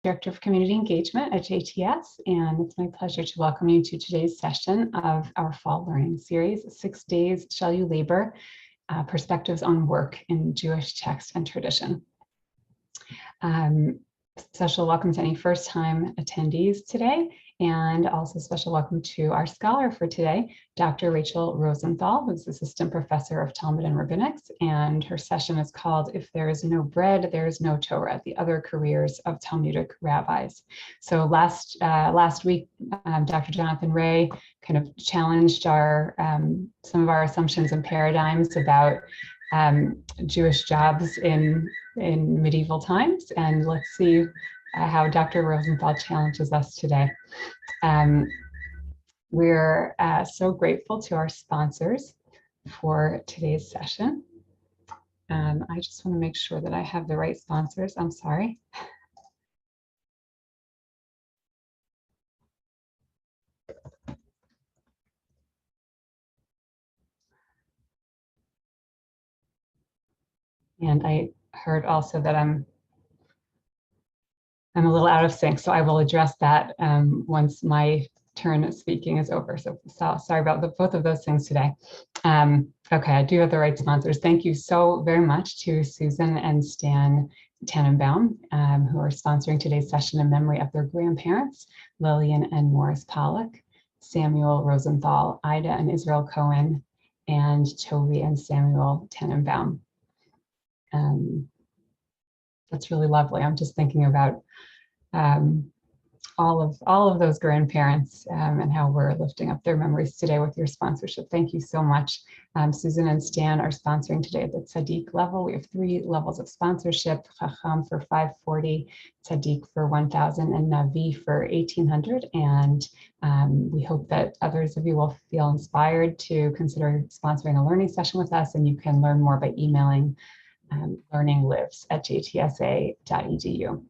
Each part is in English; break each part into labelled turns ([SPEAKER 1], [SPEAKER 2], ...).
[SPEAKER 1] Director of Community Engagement at JTS, and it's my pleasure to welcome you to today's session of our Fall Learning Series, 6 Days Shall You Labor, Perspectives on Work in Jewish Text and Tradition. Special welcome to any first-time attendees today, and also special welcome to our scholar for today, Dr. Rachel Rosenthal, who's Assistant Professor of Talmud and Rabbinics, and her session is called If There Is No Bread, There Is No Torah, the Other Careers of Talmudic Rabbis. So last week, Dr. Jonathan Ray kind of challenged some of our assumptions and paradigms about Jewish jobs in medieval times, and let's see how Dr. Rosenthal challenges us today. We're so grateful to our sponsors for today's session. I just want to make sure that I have the right sponsors. I'm sorry. And I heard also that I'm a little out of sync, so I will address that once my turn of speaking is over. So sorry about both of those things today. Okay, I do have the right sponsors. Thank you so very much to Susan and Stan Tannenbaum, who are sponsoring today's session in memory of their grandparents, Lillian and Morris Pollock, Samuel Rosenthal, Ida and Israel Cohen, and Toby and Samuel Tannenbaum. That's really lovely. I'm just thinking about all of those grandparents and how we're lifting up their memories today with your sponsorship. Thank you so much. Susan and Stan are sponsoring today at the Tzaddik level. We have 3 levels of sponsorship: Chacham for $540, Tzaddik for $1,000, and Navi for $1,800. And we hope that others of you will feel inspired to consider sponsoring a learning session with us, and you can learn more by emailing learninglives@jtsa.edu.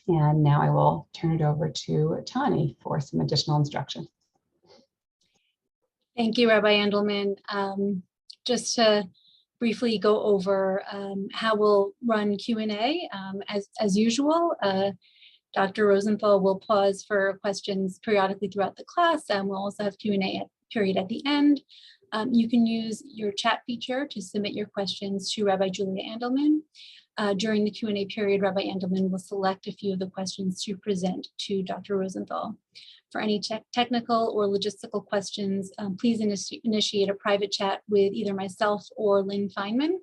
[SPEAKER 1] And now I will turn it over to Tani for some additional instruction.
[SPEAKER 2] Thank you, Rabbi Andelman. Just to briefly go over how we'll run Q&A, as usual, Dr. Rosenthal will pause for questions periodically throughout the class, and we'll also have Q&A period at the end. You can use your chat feature to submit your questions to Rabbi Julia Andelman. During the Q&A period, Rabbi Andelman will select a few of the questions to present to Dr. Rosenthal. For any technical or logistical questions, please initiate a private chat with either myself or Lynn Feynman.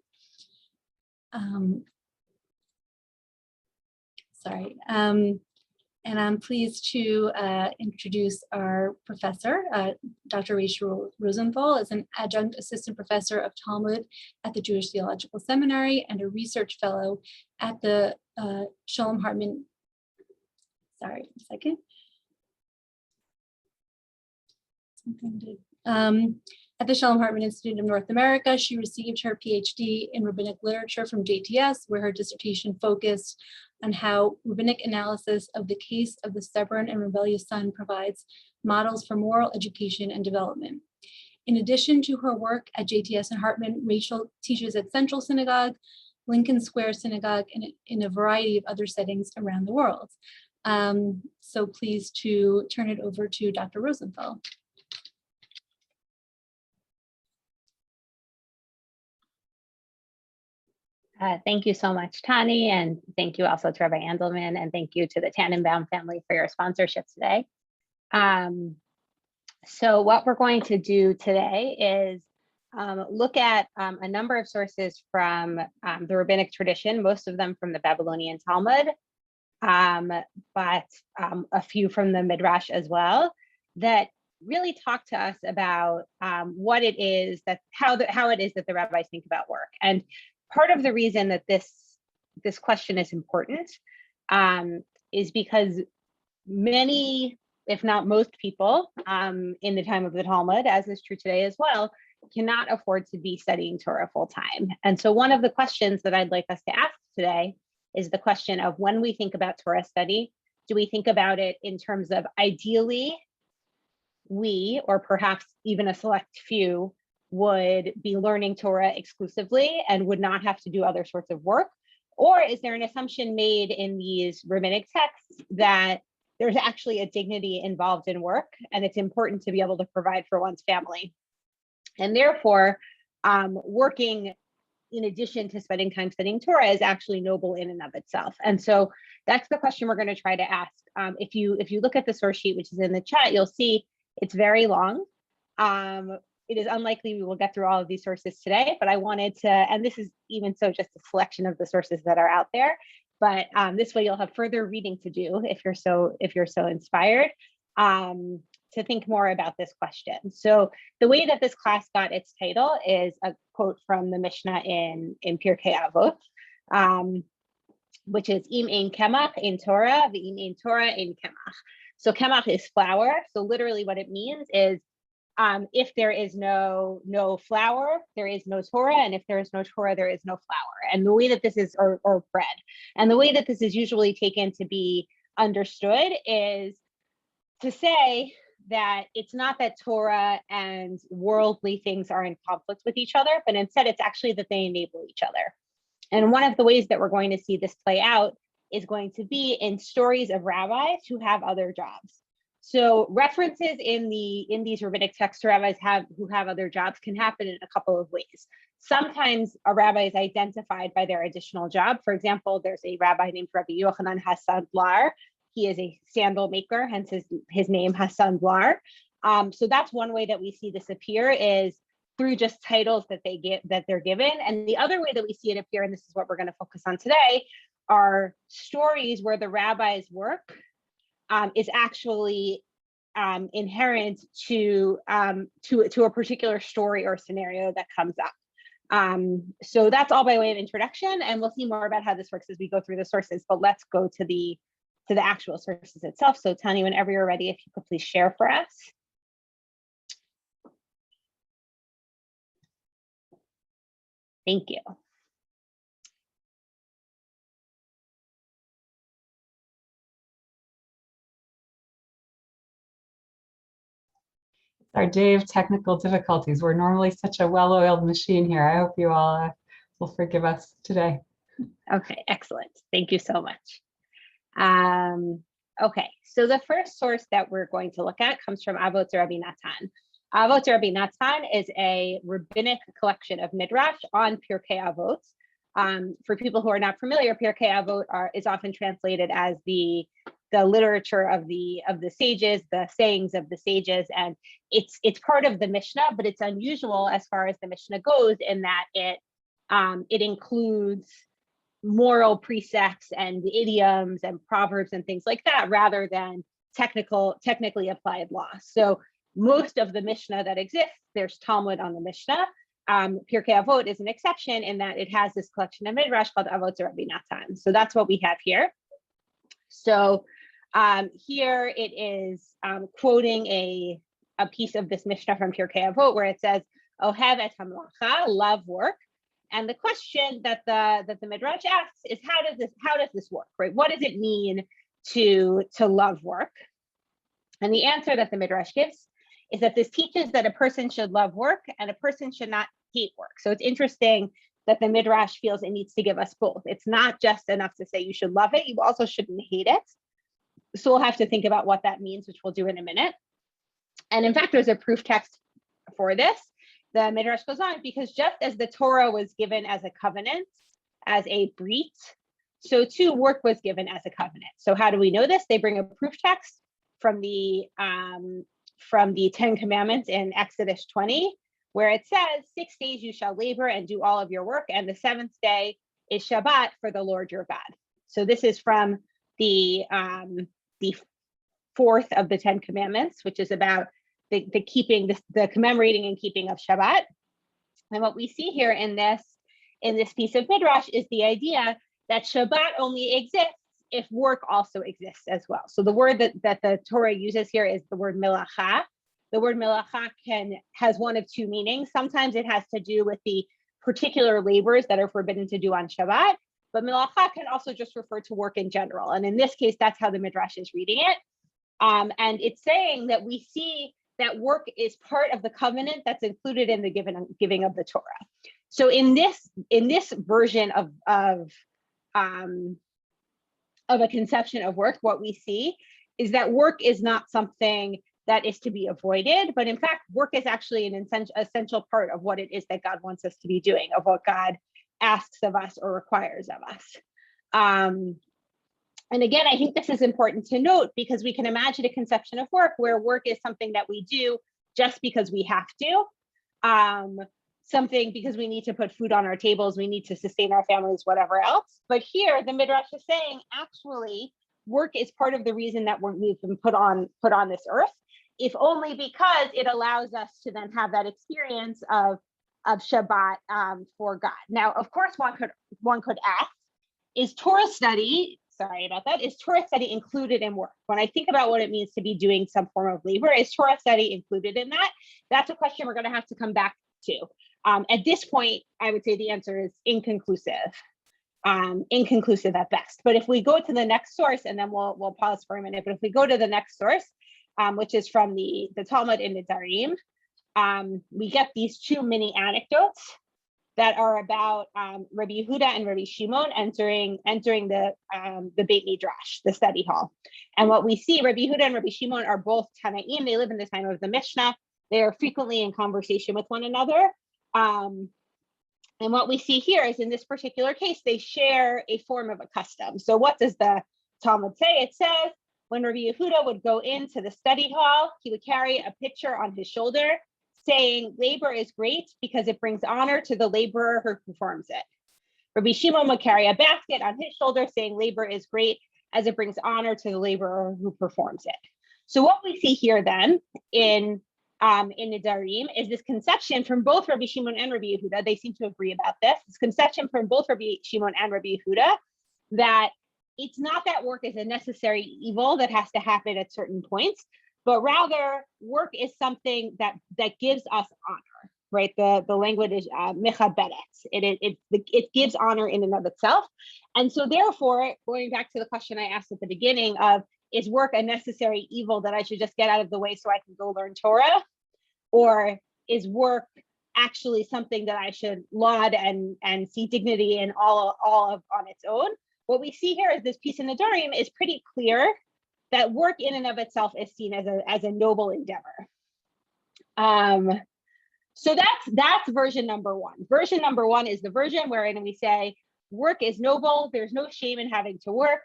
[SPEAKER 2] And I'm pleased to introduce our professor, Dr. Rachel Rosenthal, is an adjunct assistant professor of Talmud at the Jewish Theological Seminary and a research fellow at the Shalom Hartman, at the Shalom Hartman Institute of North America. She received her PhD in rabbinic literature from JTS, where her dissertation focused on how rabbinic analysis of the case of the stubborn and rebellious son provides models for moral education and development. In addition to her work at JTS and Hartman, Rachel teaches at Central Synagogue, Lincoln Square Synagogue, and in a variety of other settings around the world. So pleased to turn it over to Dr. Rosenthal.
[SPEAKER 3] Thank you so much, Tani, and thank you also to Rabbi Andelman, and thank you to the Tannenbaum family for your sponsorship today. So what we're going to do today is look at a number of sources from the rabbinic tradition, most of them from the Babylonian Talmud, but a few from the Midrash as well, that really talk to us about what it is that, how it is that the rabbis think about work. And part of the reason that this question is important is because many, if not most people in the time of the Talmud, as is true today as well, cannot afford to be studying Torah full time. And so one of the questions that I'd like us to ask today is the question of, when we think about Torah study, do we think about it in terms of ideally we, or perhaps even a select few, would be learning Torah exclusively and would not have to do other sorts of work? Or is there an assumption made in these rabbinic texts that there's actually a dignity involved in work and it's important to be able to provide for one's family? And therefore, working in addition to spending time studying Torah is actually noble in and of itself. And so that's the question we're going to try to ask. If you look at the source sheet, which is in the chat, you'll see it's very long. It is unlikely we will get through all of these sources today, but I wanted to, and this is even so just a selection of the sources that are out there, but this way you'll have further reading to do if you're so inspired to think more about this question. So the way that this class got its title is a quote from the Mishnah in Pirkei Avot, which is im ein kemach ein Torah, ve'im ein Torah ein kemach. So kemach is flour. So literally what it means is if there is no flour, there is no Torah, and if there is no Torah, there is no flour. And the way that this is, or bread, and the way that this is usually taken to be understood is to say that it's not that Torah and worldly things are in conflict with each other, but instead it's actually that they enable each other. And one of the ways that we're going to see this play out is going to be in stories of rabbis who have other jobs. So references in these rabbinic texts to rabbis who have other jobs can happen in a couple of ways. Sometimes a rabbi is identified by their additional job. For example, there's a rabbi named Rabbi Yochanan Hassandlar. He is a sandal maker, hence his name Hassandlar. So that's one way that we see this appear is through just titles that they're given. And the other way that we see it appear, and this is what we're going to focus on today, are stories where the rabbi's work is actually inherent to a particular story or scenario that comes up. So that's all by way of introduction, and we'll see more about how this works as we go through the sources. But let's go to the actual sources itself. So Tanya, whenever you're ready, if you could please share for us. Thank you.
[SPEAKER 1] Our day of technical difficulties. We're normally such a well-oiled machine here. I hope you all will forgive us today.
[SPEAKER 3] Okay, excellent. Thank you so much. Okay, so the first source that we're going to look at comes from Avot Rabbi Natan. Avot Rabbi Natan is a rabbinic collection of midrash on Pirkei Avot. For people who are not familiar, Pirkei Avot is often translated as the literature of the sages, the sayings of the sages, and it's part of the Mishnah, but it's unusual as far as the Mishnah goes in that it includes moral precepts and idioms and proverbs and things like that, rather than technically applied law. So most of the Mishnah that exists, there's Talmud on the Mishnah. Pirkei Avot is an exception in that it has this collection of midrash called Avot Rabbi Natan. So that's what we have here. So here it is quoting a piece of this Mishnah from Pirkei Avot where it says, Ohev et hamlacha, love work. And the question that the Midrash asks is, how does this work, right? What does it mean to love work? And the answer that the Midrash gives is that this teaches that a person should love work and a person should not hate work. So it's interesting that the Midrash feels it needs to give us both. It's not just enough to say you should love it, you also shouldn't hate it. So we'll have to think about what that means, which we'll do in a minute. And in fact, there's a proof text for this. The Midrash goes on, because just as the Torah was given as a covenant, as a brit, so too work was given as a covenant. So how do we know this? They bring a proof text from the 10 Commandments in Exodus 20, where it says, 6 days you shall labor and do all of your work, and the 7th day is Shabbat for the Lord your God. So this is from the 4th of the 10 Commandments, which is about the commemorating and keeping of Shabbat. And what we see here in this piece of midrash is the idea that Shabbat only exists if work also exists as well. So the word that the Torah uses here is the word melacha. The word melacha has one of two meanings. Sometimes it has to do with the particular labors that are forbidden to do on Shabbat, but melacha can also just refer to work in general. And in this case, that's how the midrash is reading it. And it's saying that we see that work is part of the covenant that's included in the giving of the Torah. So in this version of conception of work, what we see is that work is not something that is to be avoided, but in fact, work is actually an essential part of what it is that God wants us to be doing, of what God asks of us or requires of us. And again, I think this is important to note because we can imagine a conception of work where work is something that we do just because we have to, something because we need to put food on our tables, we need to sustain our families, whatever else. But here, the Midrash is saying, actually, work is part of the reason that we've been put on this earth, if only because it allows us to then have that experience of Shabbat for God. Now, of course, one could ask, is Torah study included in work? When I think about what it means to be doing some form of labor, is Torah study included in that? That's a question we're going to have to come back to. At this point, I would say the answer is inconclusive. Inconclusive at best. But if we go to the next source, and then we'll pause for a minute, but if we go to the next source, which is from the Talmud in Nedarim, we get these two mini anecdotes that are about Rabbi Yehuda and Rabbi Shimon entering the Beit Midrash, the study hall. And what we see, Rabbi Yehuda and Rabbi Shimon are both Tanaim. They live in the time of the Mishnah. They are frequently in conversation with one another. And what we see here is in this particular case, they share a form of a custom. So what does the Talmud say? It says, when Rabbi Yehuda would go into the study hall, he would carry a pitcher on his shoulder saying, labor is great because it brings honor to the laborer who performs it. Rabbi Shimon would carry a basket on his shoulder saying, labor is great as it brings honor to the laborer who performs it. So what we see here then in Nedarim is this conception from both Rabbi Shimon and Rabbi Yehuda. They seem to agree about this conception from both Rabbi Shimon and Rabbi Yehuda, that it's not that work is a necessary evil that has to happen at certain points, but rather work is something that gives us honor, right? The language is mechabedet. It gives honor in and of itself. And so therefore, going back to the question I asked at the beginning of, is work a necessary evil that I should just get out of the way so I can go learn Torah? Or is work actually something that I should laud and see dignity in all of on its own? What we see here is this piece in the Nedarim is pretty clear that work in and of itself is seen as a noble endeavor. So that's version number one. Version number one is the version wherein we say work is noble. There's no shame in having to work.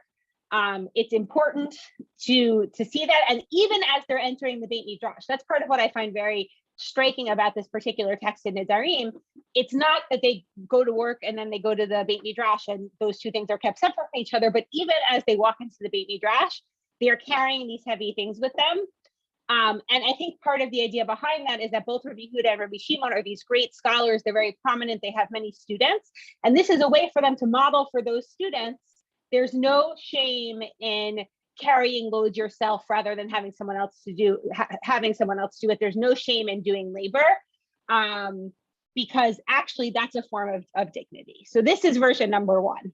[SPEAKER 3] It's important to see that. And even as they're entering the Beit Midrash, that's part of what I find very striking about this particular text in Nedarim. It's not that they go to work and then they go to the Beit Midrash and those two things are kept separate from each other. But even as they walk into the Beit Midrash, they are carrying these heavy things with them. And I think part of the idea behind that is that both Rabbi Yehuda and Rabbi Shimon are these great scholars. They're very prominent. They have many students. And this is a way for them to model for those students. There's no shame in carrying loads yourself rather than having someone else do it. There's no shame in doing labor because actually that's a form of dignity. So this is version number one.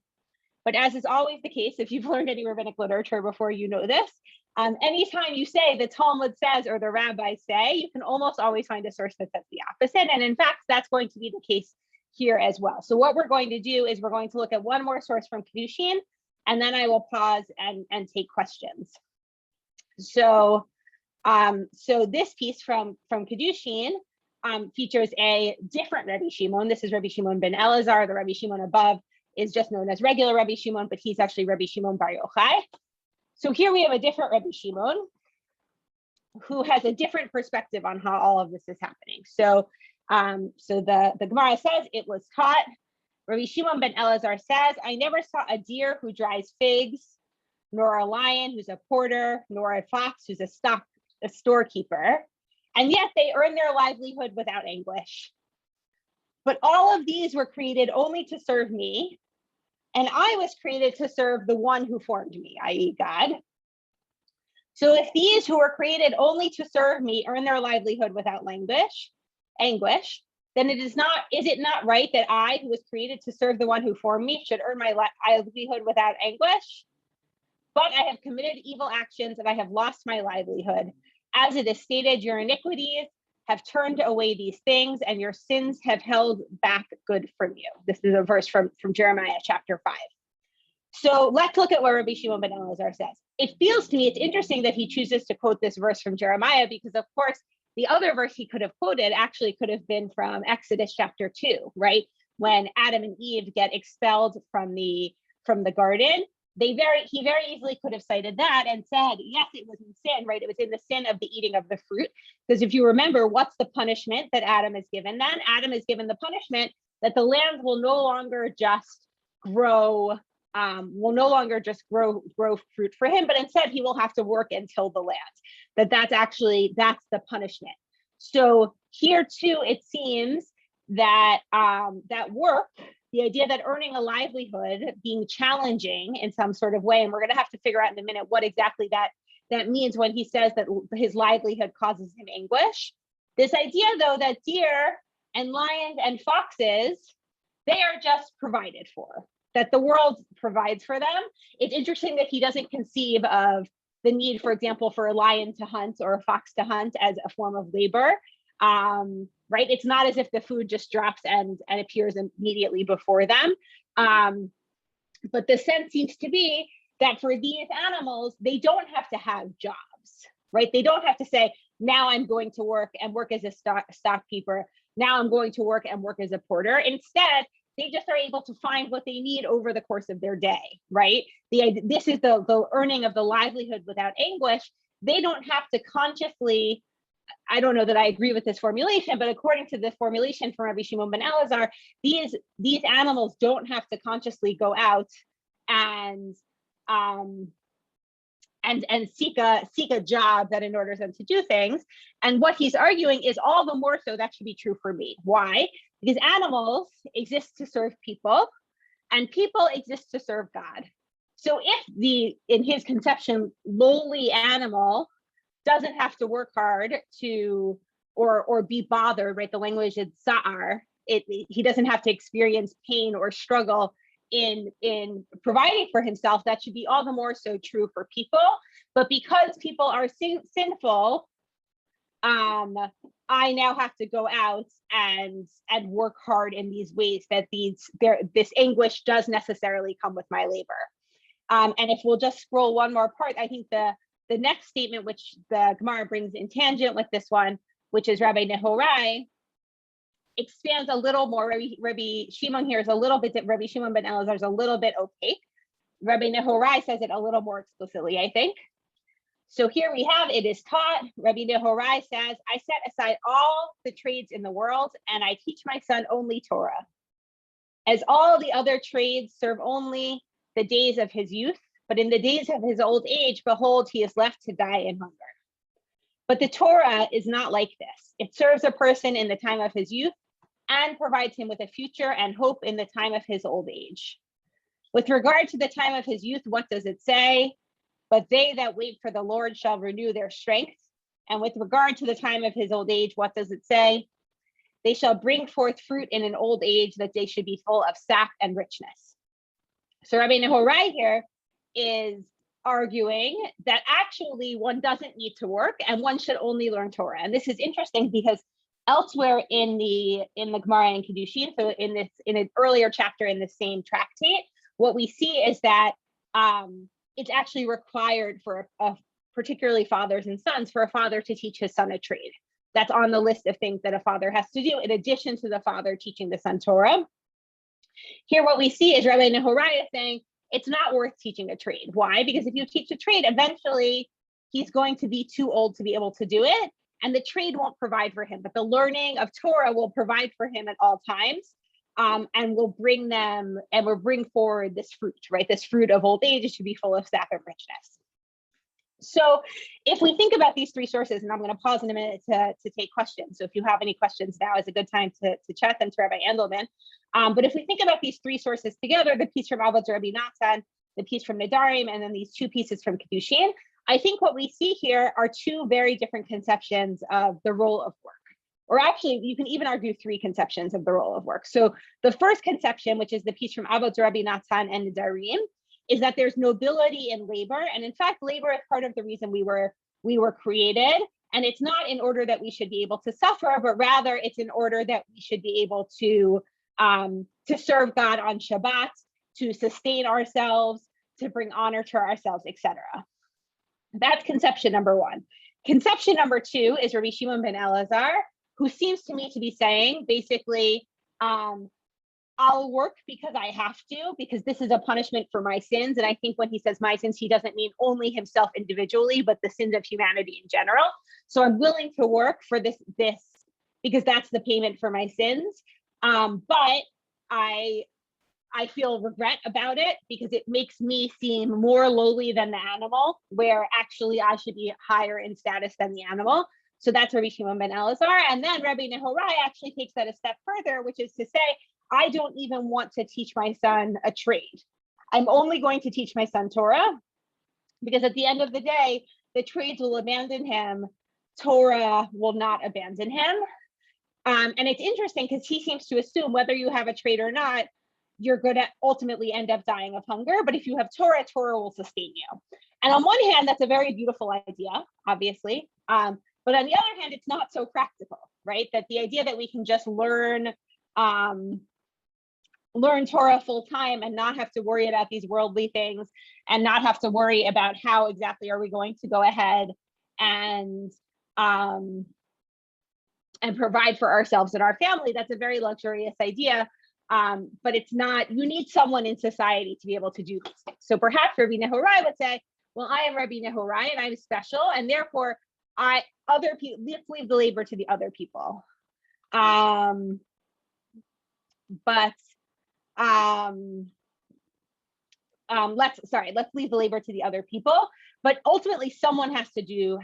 [SPEAKER 3] But as is always the case, if you've learned any rabbinic literature before, you know this. Anytime you say the Talmud says or the rabbis say, you can almost always find a source that says the opposite. And in fact, that's going to be the case here as well. So what we're going to do is we're going to look at one more source from Kedushin, and then I will pause and take questions. So this piece from Kedushin features a different Rabbi Shimon. This is Rabbi Shimon ben Elazar. The Rabbi Shimon above is just known as regular Rabbi Shimon, but he's actually Rabbi Shimon Bar Yochai. So here we have a different Rabbi Shimon who has a different perspective on how all of this is happening. So the Gemara says it was taught. Rabbi Shimon ben Elazar says, I never saw a deer who dries figs, nor a lion who's a porter, nor a fox who's a storekeeper, and yet they earn their livelihood without anguish. But all of these were created only to serve me, and I was created to serve the one who formed me, i.e. God. So if these who were created only to serve me earn their livelihood without anguish, then is it not right that I, who was created to serve the one who formed me, should earn my livelihood without anguish? But I have committed evil actions and I have lost my livelihood. As it is stated, your iniquities have turned away these things and your sins have held back good from you. This is a verse from Jeremiah chapter 5. So let's look at what Rabbi Shimon ben Elazar says. It feels to me, it's interesting that he chooses to quote this verse from Jeremiah, because of course, the other verse he could have quoted actually could have been from Exodus chapter 2, right? When Adam and Eve get expelled from the garden. He very easily could have cited that and said, yes, it was in sin, right? It was in the sin of the eating of the fruit. Because if you remember, what's the punishment that Adam is given then? Adam is given the punishment that the land will no longer just grow fruit for him, but instead he will have to work and till the land. That's the punishment. So here too, it seems that that work, the idea that earning a livelihood being challenging in some sort of way, and we're going to have to figure out in a minute what exactly that means when he says that his livelihood causes him anguish. This idea, though, that deer and lions and foxes, they are just provided for, that the world provides for them. It's interesting that he doesn't conceive of the need, for example, for a lion to hunt or a fox to hunt as a form of labor. Right? It's not as if the food just drops and appears immediately before them. But the sense seems to be that for these animals, they don't have to have jobs, right? They don't have to say, now I'm going to work as a stockkeeper. Now I'm going to work and work as a porter. Instead, they just are able to find what they need over the course of their day, right? This is the earning of the livelihood without anguish. They don't have to consciously, I don't know that I agree with this formulation, but according to the formulation from Rabbi Shimon ben Elazar, these animals don't have to consciously go out and seek a job that in order them to do things. And what he's arguing is all the more so that should be true for me. Why? Because animals exist to serve people, and people exist to serve God. So if in his conception, lowly animal doesn't have to work hard to or be bothered, right? The language is sa'ar. He doesn't have to experience pain or struggle in providing for himself. That should be all the more so true for people. But because people are sinful, I now have to go out and work hard in these ways that this anguish does necessarily come with my labor. And if we'll just scroll one more part, I think the next statement, which the Gemara brings in tangent with this one, which is Rabbi Nehorai, expands a little more. Rabbi Shimon here is a little bit, Rabbi Shimon ben Elazar is a little bit opaque. Rabbi Nehorai says it a little more explicitly, I think. So here we have, it is taught, Rabbi Nehorai says, I set aside all the trades in the world and I teach my son only Torah. As all the other trades serve only the days of his youth, but in the days of his old age, behold, he is left to die in hunger. But the Torah is not like this. It serves a person in the time of his youth and provides him with a future and hope in the time of his old age. With regard to the time of his youth, what does it say? But they that wait for the Lord shall renew their strength. And with regard to the time of his old age, what does it say? They shall bring forth fruit in an old age, that they should be full of sap and richness. So Rabbi Nehorai here is arguing that actually one doesn't need to work and one should only learn Torah. And this is interesting because elsewhere in the Gemara and Kiddushin, so in an earlier chapter in the same tractate, what we see is that it's actually required for particularly fathers and sons, for a father to teach his son a trade. That's on the list of things that a father has to do, in addition to the father teaching the son Torah. Here, what we see is Rabbi Nehorai is saying it's not worth teaching a trade. Why? Because if you teach a trade, eventually he's going to be too old to be able to do it, and the trade won't provide for him. But the learning of Torah will provide for him at all times, and will bring forward this fruit, right? This fruit of old age should be full of sap and richness. So if we think about these three sources, and I'm going to pause in a minute to take questions. So if you have any questions, now is a good time to chat them to Rabbi Andelman. But if we think about these three sources together, the piece from Avot Rabbi Natan, the piece from Nedarim, and then these two pieces from Kiddushin, I think what we see here are two very different conceptions of the role of work. Or actually, you can even argue three conceptions of the role of work. So the first conception, which is the piece from Avot Rabbi Natan and Nedarim, is that there's nobility in labor. And in fact, labor is part of the reason we were created. And it's not in order that we should be able to suffer, but rather it's in order that we should be able to serve God on Shabbat, to sustain ourselves, to bring honor to ourselves, etc. That's conception number one. Conception number two is Rabbi Shimon ben Elazar, who seems to me to be saying basically, I'll work because I have to, because this is a punishment for my sins. And I think when he says my sins, he doesn't mean only himself individually, but the sins of humanity in general. So I'm willing to work for this because that's the payment for my sins. But I feel regret about it because it makes me seem more lowly than the animal, where actually I should be higher in status than the animal. So that's Rabbi Shimon ben Elazar. And then Rabbi Nehorai actually takes that a step further, which is to say, I don't even want to teach my son a trade. I'm only going to teach my son Torah, because at the end of the day, the trades will abandon him. Torah will not abandon him. And it's interesting because he seems to assume whether you have a trade or not, you're going to ultimately end up dying of hunger. But if you have Torah, Torah will sustain you. And on one hand, that's a very beautiful idea, obviously. But on the other hand, it's not so practical, right? That the idea that we can just learn Torah full time and not have to worry about these worldly things and not have to worry about how exactly are we going to go ahead and provide for ourselves and our family. That's a very luxurious idea. But it's not, you need someone in society to be able to do these things. So perhaps Rabbi Nehorai would say, well, I am Rabbi Nehorai and I'm special, and therefore let's leave the labor to the other people. Let's leave the labor to the other people, but ultimately someone has to do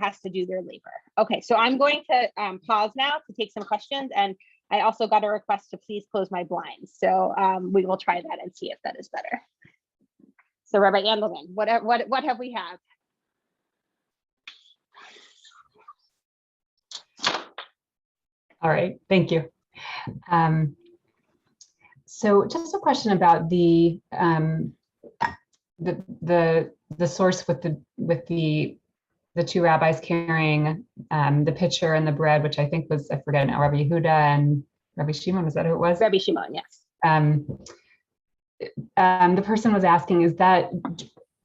[SPEAKER 3] their labor. Okay, so I'm going to pause now to take some questions, and I also got a request to please close my blinds. So we will try that and see if that is better. So Rabbi Andelman, what have we had?
[SPEAKER 1] All right, thank you. So just a question about the source with the two rabbis carrying the pitcher and the bread, which I think was, I forget now, Rabbi Yehuda and Rabbi Shimon, was that who it was?
[SPEAKER 3] Rabbi Shimon, yes.
[SPEAKER 1] The person was asking, is that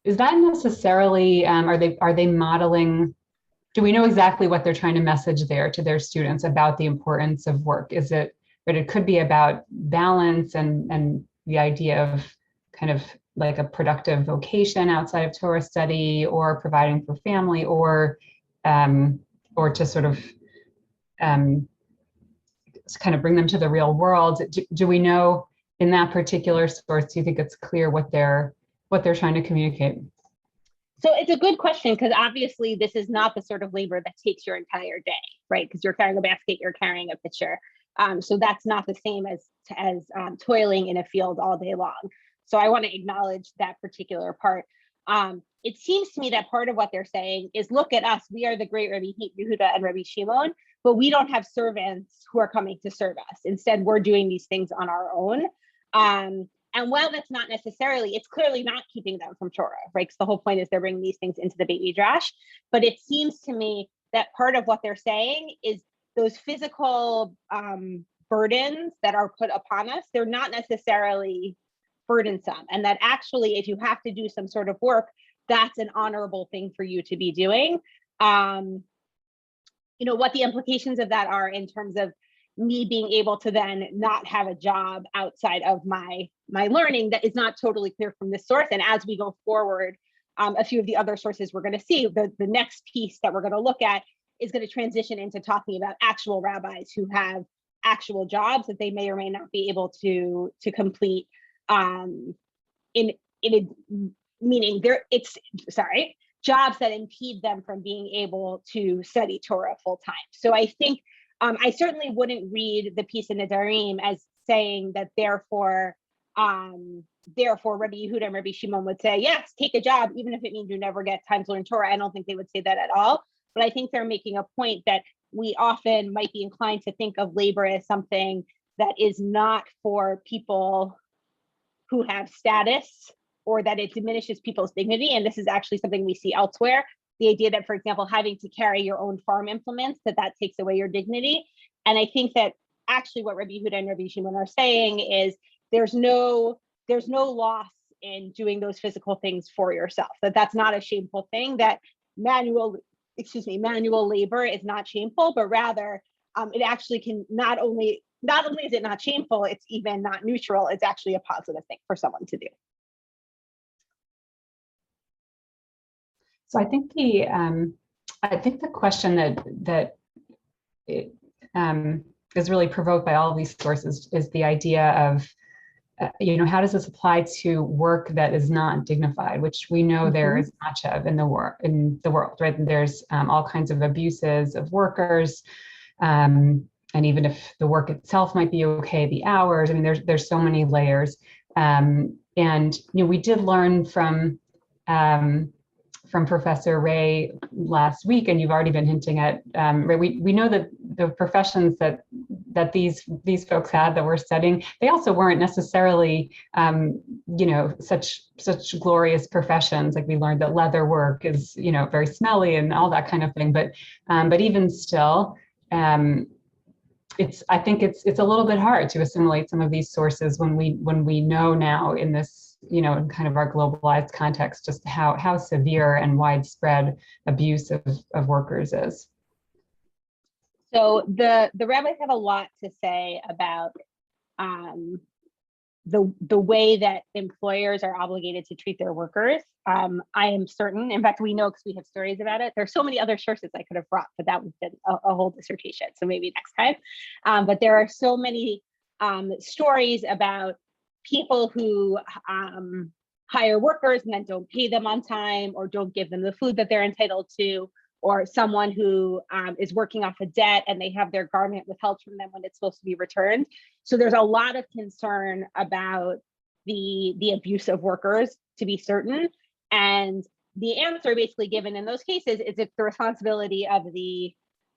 [SPEAKER 1] necessarily, are they modeling, do we know exactly what they're trying to message there to their students about the importance of work? Is it, but it could be about balance and the idea of kind of like a productive vocation outside of Torah study, or providing for family, or to sort of kind of bring them to the real world. Do we know in that particular source, do you think it's clear what they're trying to communicate?
[SPEAKER 3] So it's a good question, because obviously this is not the sort of labor that takes your entire day, right? Because you're carrying a basket, you're carrying a pitcher. So that's not the same as toiling in a field all day long. So I want to acknowledge that particular part. It seems to me that part of what they're saying is, look at us, we are the great Rabbi Yehuda and Rabbi Shimon, but we don't have servants who are coming to serve us. Instead, we're doing these things on our own. And while that's not necessarily, it's clearly not keeping them from Torah, right? Because the whole point is they're bringing these things into the Beit Midrash. But it seems to me that part of what they're saying is those physical burdens that are put upon us, they're not necessarily burdensome. And that actually, if you have to do some sort of work, that's an honorable thing for you to be doing. What the implications of that are in terms of me being able to then not have a job outside of my learning, that is not totally clear from this source. And as we go forward, a few of the other sources we're going to see, the next piece that we're going to look at is going to transition into talking about actual rabbis who have actual jobs that they may or may not be able to complete jobs that impede them from being able to study Torah full time. So I think I certainly wouldn't read the piece in Nedarim as saying that therefore Rabbi Yehuda and Rabbi Shimon would say, yes, take a job, even if it means you never get time to learn Torah. I don't think they would say that at all. But I think they're making a point that we often might be inclined to think of labor as something that is not for people who have status, or that it diminishes people's dignity. And this is actually something we see elsewhere. The idea that, for example, having to carry your own farm implements, that takes away your dignity. And I think that actually what Rabbi Yehuda and Rabbi Shimon are saying is there's no loss in doing those physical things for yourself, that's not a shameful thing, that manual labor is not shameful, but rather it actually can not only is it not shameful, it's even not neutral, it's actually a positive thing for someone to do.
[SPEAKER 1] So I think the question that is really provoked by all of these sources is the idea of, how does this apply to work that is not dignified, which we know there is much of in the world, right? And there's all kinds of abuses of workers, and even if the work itself might be okay, the hours. I mean, there's so many layers, and we did learn from Professor Ray last week, and you've already been hinting at, Ray, we know that the professions that these folks had that we're studying, they also weren't necessarily, such glorious professions. Like we learned that leather work is, very smelly and all that kind of thing. But even still, I think it's a little bit hard to assimilate some of these sources when we know now in this, in kind of our globalized context, just how severe and widespread abuse of workers is.
[SPEAKER 3] So the rabbis have a lot to say about the way that employers are obligated to treat their workers. I am certain, in fact, we know because we have stories about it. There's so many other sources I could have brought, but that would have been a whole dissertation. So maybe next time. But there are so many stories about people who hire workers and then don't pay them on time, or don't give them the food that they're entitled to, or someone who is working off a debt and they have their garment withheld from them when it's supposed to be returned. So there's a lot of concern about the abuse of workers, to be certain. And the answer basically given in those cases is it's the responsibility of the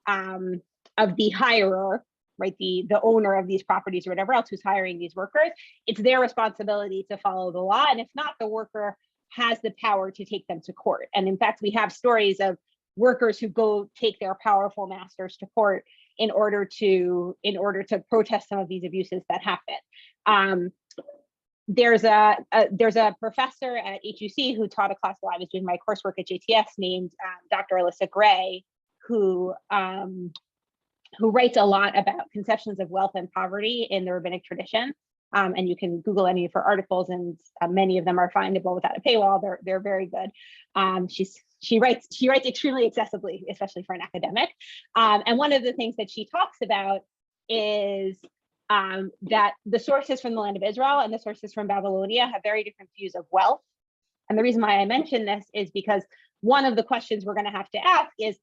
[SPEAKER 3] hirer, right, the owner of these properties or whatever else who's hiring these workers. It's their responsibility to follow the law. And if not, the worker has the power to take them to court. And in fact, we have stories of workers who go take their powerful masters to court in order to protest some of these abuses that happen. There's a professor at HUC who taught a class while I was doing my coursework at JTS named Dr. Alyssa Gray, who writes a lot about conceptions of wealth and poverty in the rabbinic tradition. And you can Google any of her articles, and many of them are findable without a paywall. They're very good. She writes extremely accessibly, especially for an academic. And one of the things that she talks about is that the sources from the land of Israel and the sources from Babylonia have very different views of wealth. And the reason why I mention this is because one of the questions we're going to have to ask is,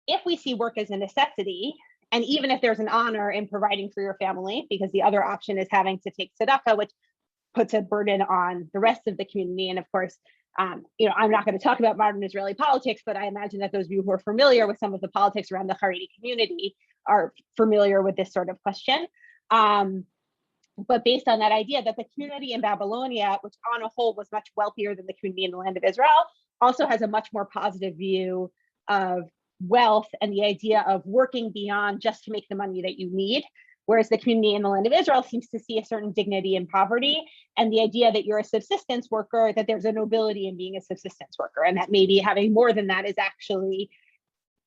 [SPEAKER 3] if we see work as a necessity, and even if there's an honor in providing for your family, because the other option is having to take tzedakah, which puts a burden on the rest of the community. And of course, I'm not going to talk about modern Israeli politics, but I imagine that those of you who are familiar with some of the politics around the Haredi community are familiar with this sort of question. But based on that idea that the community in Babylonia, which on a whole was much wealthier than the community in the land of Israel, also has a much more positive view of wealth and the idea of working beyond just to make the money that you need. Whereas the community in the land of Israel seems to see a certain dignity in poverty, and the idea that you're a subsistence worker, that there's a nobility in being a subsistence worker, and that maybe having more than that is actually,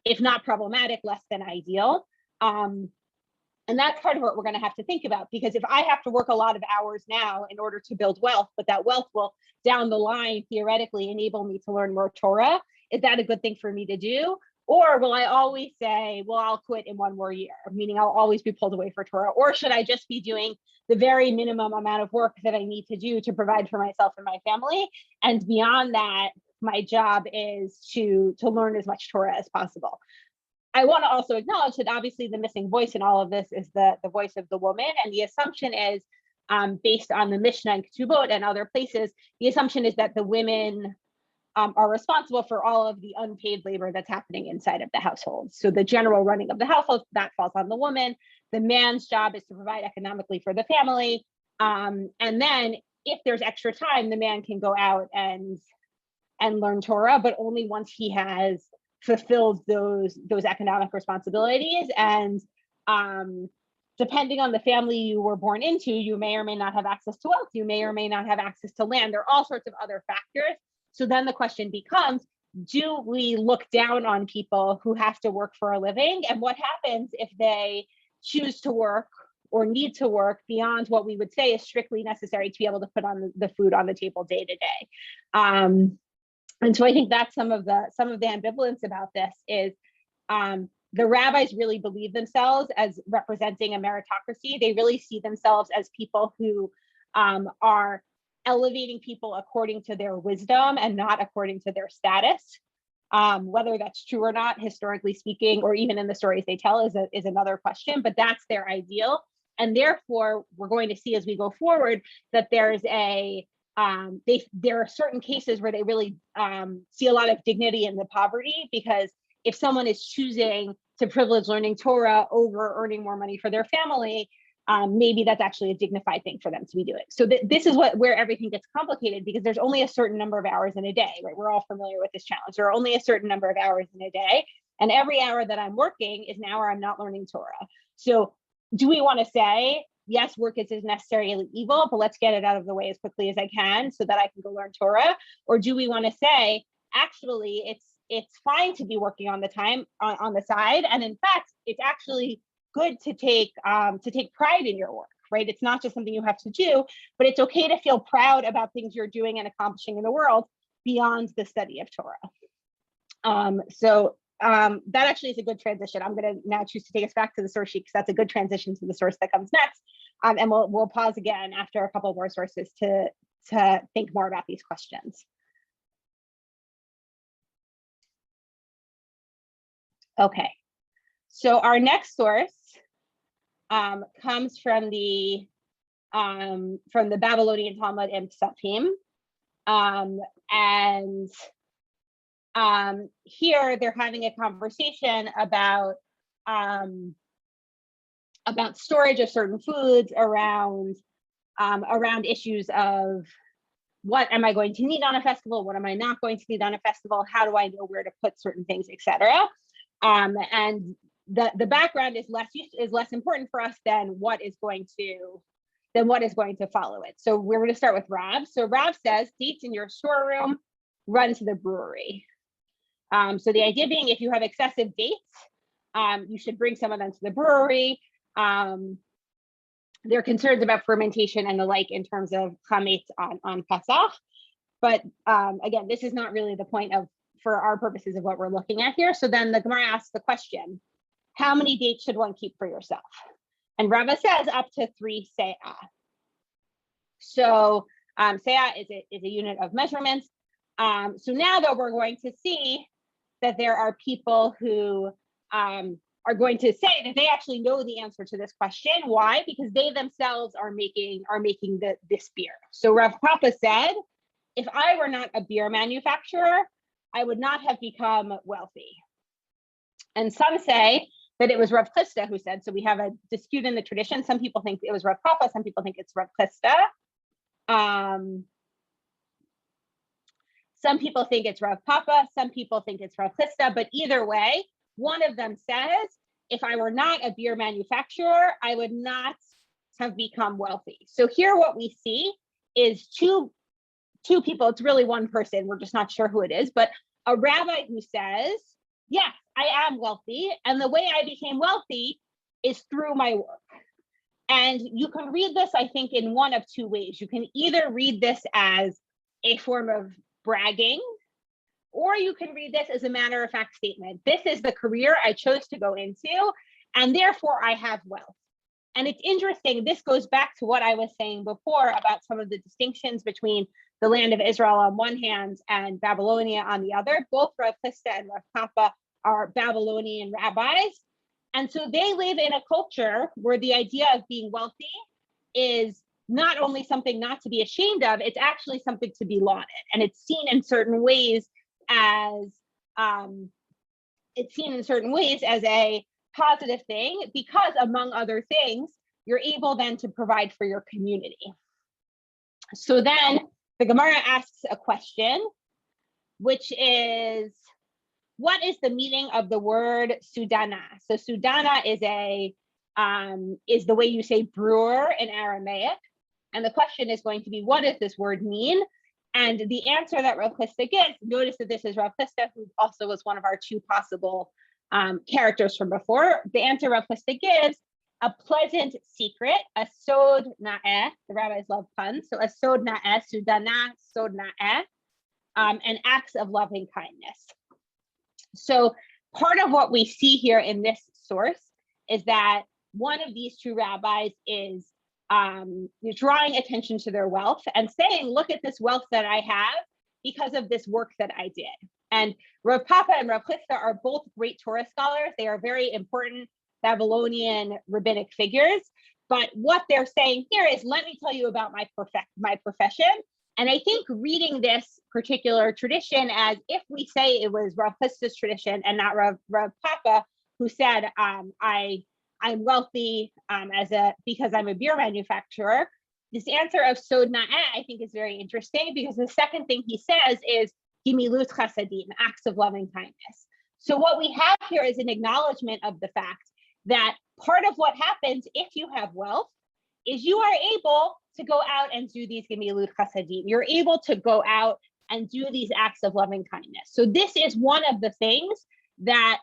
[SPEAKER 3] if not problematic, less than ideal. And that's part of what we're going to have to think about, because if I have to work a lot of hours now in order to build wealth, but that wealth will down the line theoretically enable me to learn more Torah, is that a good thing for me to do? Or will I always say, well, I'll quit in one more year, meaning I'll always be pulled away for Torah? Or should I just be doing the very minimum amount of work that I need to do to provide for myself and my family? And beyond that, my job is to learn as much Torah as possible. I want to also acknowledge that obviously the missing voice in all of this is the voice of the woman. And the assumption is, based on the Mishnah and Ketubot and other places, the assumption is that the women are responsible for all of the unpaid labor that's happening inside of the household. So the general running of the household, that falls on the woman. The man's job is to provide economically for the family. And then if there's extra time, the man can go out and learn Torah, but only once he has fulfilled those economic responsibilities and depending on the family you were born into, you may or may not have access to wealth. You may or may not have access to land. There are all sorts of other factors. So then the question becomes, do we look down on people who have to work for a living? And what happens if they choose to work or need to work beyond what we would say is strictly necessary to be able to put on the food on the table day to day? And so I think that's some of the ambivalence about this is the rabbis really believe themselves as representing a meritocracy. They really see themselves as people who are elevating people according to their wisdom and not according to their status. Whether that's true or not, historically speaking, or even in the stories they tell is another question, but that's their ideal. And therefore, we're going to see as we go forward that there's there are certain cases where they really see a lot of dignity in the poverty, because if someone is choosing to privilege learning Torah over earning more money for their family, maybe that's actually a dignified thing for them to be doing. So this is where everything gets complicated, because there's only a certain number of hours in a day, right? We're all familiar with this challenge. There are only a certain number of hours in a day, and every hour that I'm working is an hour I'm not learning Torah. So do we want to say, yes, work is necessarily evil, but let's get it out of the way as quickly as I can so that I can go learn Torah? Or do we want to say, actually, it's fine to be working on the time on the side, and in fact, it's actually good to take pride in your work, right? It's not just something you have to do, but it's okay to feel proud about things you're doing and accomplishing in the world beyond the study of Torah. That actually is a good transition. I'm going to now choose to take us back to the source sheet, because that's a good transition to the source that comes next. And we'll pause again after a couple more sources to think more about these questions. Okay, so our next source comes from the Babylonian Talmud in Psachim, and here they're having a conversation about storage of certain foods around issues of what am I going to need on a festival, what am I not going to need on a festival, how do I know where to put certain things, etc. And the background is less important for us than what is going to follow it. So we're going to start with Rav. So Rav says, dates in your storeroom, run to the brewery. So the idea being, if you have excessive dates, you should bring some of them to the brewery. They're concerned about fermentation and the like in terms of chametz on Pesach. But again, this is not really the point for our purposes of what we're looking at here. So then the Gemara asks the question, how many dates should one keep for yourself? And Rava says up to 3 se'ah. So se'ah is a unit of measurements. So now though, we're going to see that there are people who are going to say that they actually know the answer to this question. Why? Because they themselves are making this beer. So Rav Papa said, if I were not a beer manufacturer, I would not have become wealthy. And some say that it was Rav Chisda who said, so we have a dispute in the tradition. Some people think it was Rav Papa, some people think it's Rav Chisda. Some people think it's Rav Papa, some people think it's Rav Chisda, but either way, one of them says, if I were not a beer manufacturer, I would not have become wealthy. So here what we see is two people, it's really one person, we're just not sure who it is, but a rabbi who says, yes, I am wealthy, and the way I became wealthy is through my work. And you can read this, I think, in one of two ways. You can either read this as a form of bragging, or you can read this as a matter-of-fact statement. This is the career I chose to go into, and therefore I have wealth. And it's interesting, this goes back to what I was saying before about some of the distinctions between the land of Israel on one hand and Babylonia on the other. Both Rav Chisda and Rav Papa are Babylonian rabbis. And so they live in a culture where the idea of being wealthy is not only something not to be ashamed of, it's actually something to be lauded. And it's seen in certain ways as a positive thing, because among other things, you're able then to provide for your community. So then the Gemara asks a question, which is, what is the meaning of the word Sudana? So Sudana is a is the way you say brewer in Aramaic. And the question is going to be, what does this word mean? And the answer that Rav Chisda gives, notice that this is Rav Chisda, who also was one of our two possible characters from before. The answer Rav Chisda gives, a pleasant secret, a sod na'eh, the rabbis love puns, so a sod na'eh, sudana, sod na'eh, and acts of loving kindness. So part of what we see here in this source is that one of these two rabbis is drawing attention to their wealth and saying, look at this wealth that I have because of this work that I did. And Rav Papa and Rav Chisda are both great Torah scholars. They are very important Babylonian rabbinic figures. But what they're saying here is, let me tell you about my profession. And I think reading this particular tradition as if we say it was Rav Chisda's tradition and not Rav Papa, who said, I'm wealthy because I'm a beer manufacturer. This answer of sod na'eh, I think, is very interesting, because the second thing he says is gimilut chasadim, acts of loving kindness. So what we have here is an acknowledgement of the fact that part of what happens if you have wealth is you are able to go out and do these gimilut chasadim. You're able to go out and do these acts of loving kindness. So this is one of the things that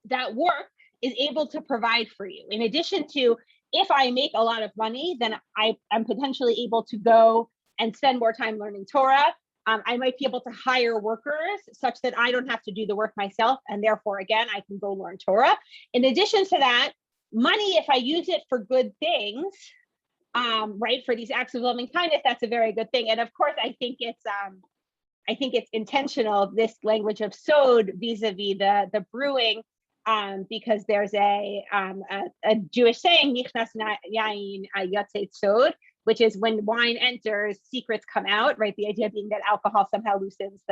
[SPEAKER 3] that work is able to provide for you. In addition to, if I make a lot of money, then I'm potentially able to go and spend more time learning Torah. I might be able to hire workers such that I don't have to do the work myself. And therefore, again, I can go learn Torah. In addition to that, money, if I use it for good things, right, for these acts of loving kindness, that's a very good thing. And of course, I think it's intentional, this language of sod vis-a-vis the brewing, because there's a Jewish saying, "Nichnas yayin yotzei sod," which is when wine enters, secrets come out. Right, the idea being that alcohol somehow loosens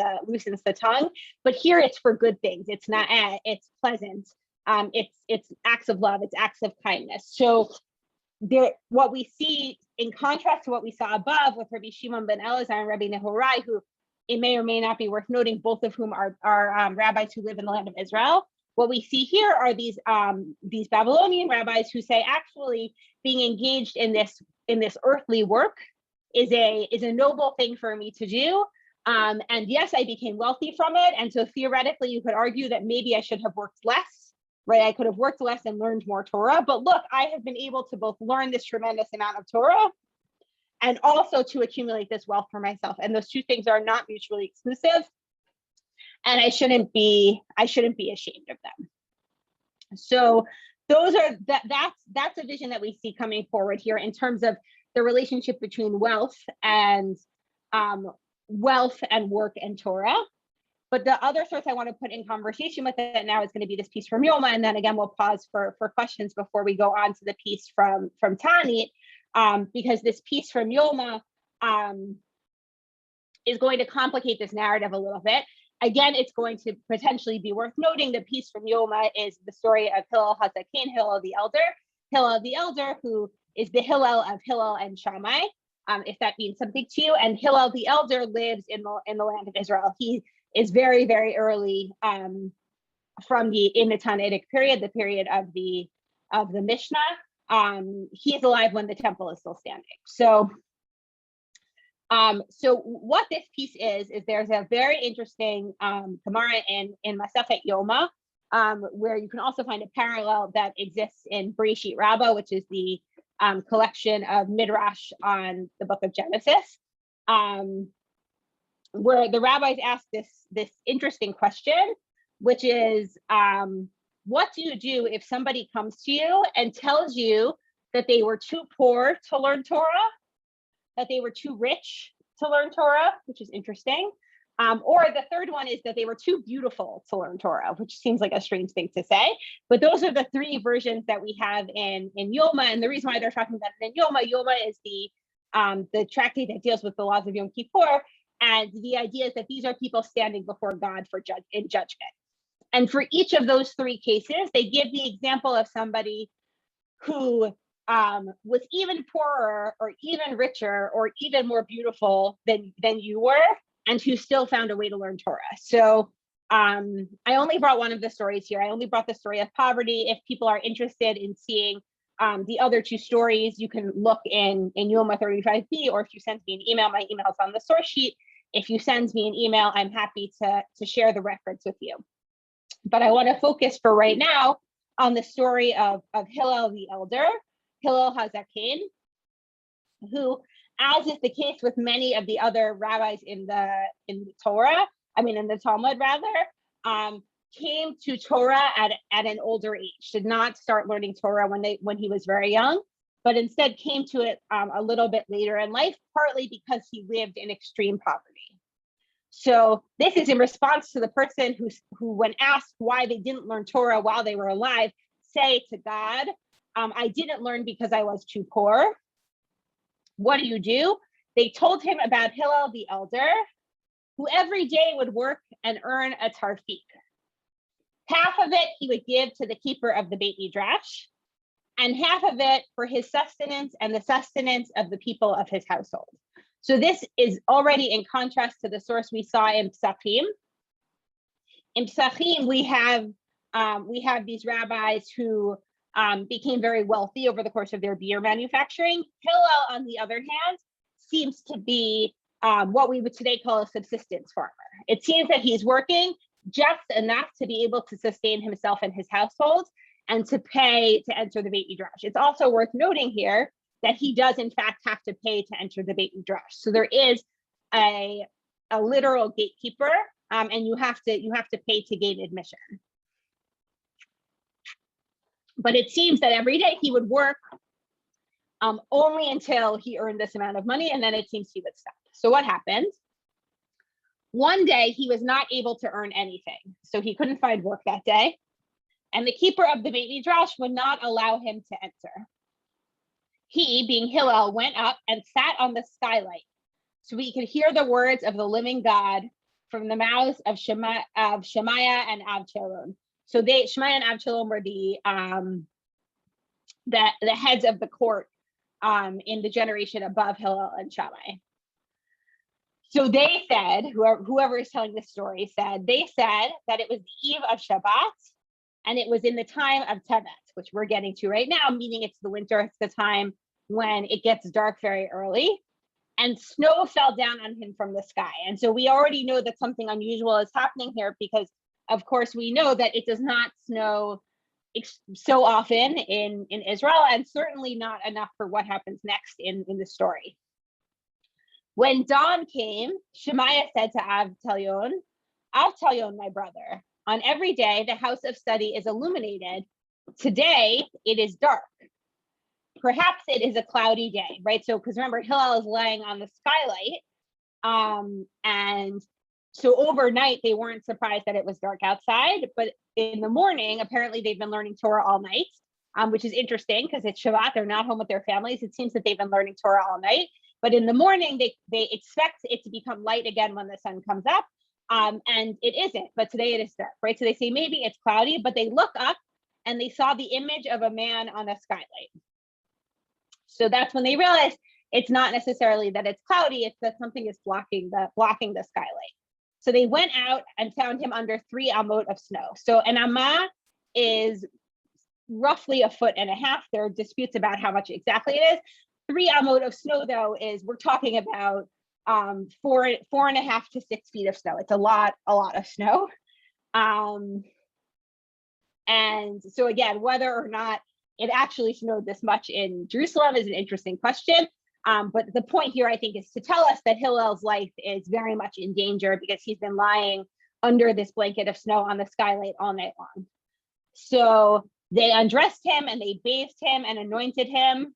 [SPEAKER 3] the tongue. But here, it's for good things. It's not. It's pleasant. It's acts of love. It's acts of kindness. So what we see in contrast to what we saw above with Rabbi Shimon ben Elazar and Rabbi Nehorai, who it may or may not be worth noting, both of whom are rabbis who live in the land of Israel. What we see here are these Babylonian rabbis who say, actually, being engaged in this earthly work is a noble thing for me to do. And yes, I became wealthy from it. And so theoretically, you could argue that maybe I should have worked less, right? I could have worked less and learned more Torah. But look, I have been able to both learn this tremendous amount of Torah and also to accumulate this wealth for myself. And those two things are not mutually exclusive. And I shouldn't be ashamed of them. So that's a vision that we see coming forward here in terms of the relationship between wealth and work and Torah. But the other source I want to put in conversation with it now is going to be this piece from Yoma, and then again we'll pause for questions before we go on to the piece from Tanit, because this piece from Yoma is going to complicate this narrative a little bit. Again, it's going to potentially be worth noting the piece from Yoma is the story of Hillel HaZaken, Hillel the Elder, who is the Hillel of Hillel and Shammai, if that means something to you. And Hillel the Elder lives in the land of Israel. He is very, very early in the Talmudic period, the period of the Mishnah. He's alive when the temple is still standing. So what this piece is there's a very interesting Gemara in Masechet Yoma, where you can also find a parallel that exists in Bereshit Rabbah, which is the collection of midrash on the book of Genesis, where the rabbis ask this interesting question, which is, what do you do if somebody comes to you and tells you that they were too poor to learn Torah, that they were too rich to learn Torah, which is interesting. Or the third one is that they were too beautiful to learn Torah, which seems like a strange thing to say. But those are the three versions that we have in Yoma. And the reason why they're talking about it in Yoma is the tractate that deals with the laws of Yom Kippur. And the idea is that these are people standing before God in judgment. And for each of those three cases, they give the example of somebody who was even poorer or even richer or even more beautiful than you were, and who still found a way to learn Torah. So I only brought one of the stories here. I only brought the story of poverty. If people are interested in seeing the other two stories, you can look in Yoma 35b, or if you send me an email, my email is on the source sheet. If you send me an email, I'm happy to share the reference with you. But I want to focus for right now on the story of Hillel the elder, Hillel HaZaken, who, as is the case with many of the other rabbis in the Torah, in the Talmud rather, came to Torah at an older age, did not start learning Torah when he was very young, but instead came to it a little bit later in life, partly because he lived in extreme poverty. So this is in response to the person who, when asked why they didn't learn Torah while they were alive, say to God, I didn't learn because I was too poor. What do? They told him about Hillel the elder, who every day would work and earn a tarfik. Half of it he would give to the keeper of the Beit Midrash, and half of it for his sustenance and the sustenance of the people of his household. So this is already in contrast to the source we saw in Psachim. In Psachim, we have these rabbis who became very wealthy over the course of their beer manufacturing. Hillel, on the other hand, seems to be what we would today call a subsistence farmer. It seems that he's working just enough to be able to sustain himself and his household and to pay to enter the Beit Midrash. It's also worth noting here that he does in fact have to pay to enter the Beit Midrash. So there is a literal gatekeeper, and you have to pay to gain admission. But it seems that every day he would work only until he earned this amount of money, and then it seems he would stop. So what happened? One day he was not able to earn anything, so he couldn't find work that day, and the keeper of the Beit Midrash would not allow him to enter. He, being Hillel, went up and sat on the skylight so he could hear the words of the living God from the mouths of Shemaiah and Avshalom. So Shemaiah and Avshalom were the heads of the court in the generation above Hillel and Shammai. So they said, whoever is telling this story they said that it was the eve of Shabbat, and it was in the time of Tevet, which we're getting to right now, meaning it's the winter, it's the time when it gets dark very early, and snow fell down on him from the sky. And so we already know that something unusual is happening here, because of course we know that it does not snow so often in Israel, and certainly not enough for what happens next in the story. When dawn came, Shemaiah said to Avtalyon, my brother, on every day the house of study is illuminated. Today it is dark. Perhaps it is a cloudy day, right? So, because remember, Hillel is laying on the skylight. And so overnight, they weren't surprised that it was dark outside. But in the morning, apparently they've been learning Torah all night, which is interesting because it's Shabbat. They're not home with their families. It seems that they've been learning Torah all night. But in the morning, they expect it to become light again when the sun comes up. And it isn't, but today it is dark, right? So they say maybe it's cloudy, but they look up and they saw the image of a man on a skylight. So that's when they realized it's not necessarily that it's cloudy, it's that something is blocking the skylight. So they went out and found him under 3 amot of snow. So an amah is roughly 1.5 feet. There are disputes about how much exactly it is. 3 amot of snow, though, is we're talking about 4.5 to 6 feet of snow. It's a lot of snow. And so again, whether or not it actually snowed this much in Jerusalem is an interesting question. But the point here, I think, is to tell us that Hillel's life is very much in danger because he's been lying under this blanket of snow on the skylight all night long. So they undressed him and they bathed him and anointed him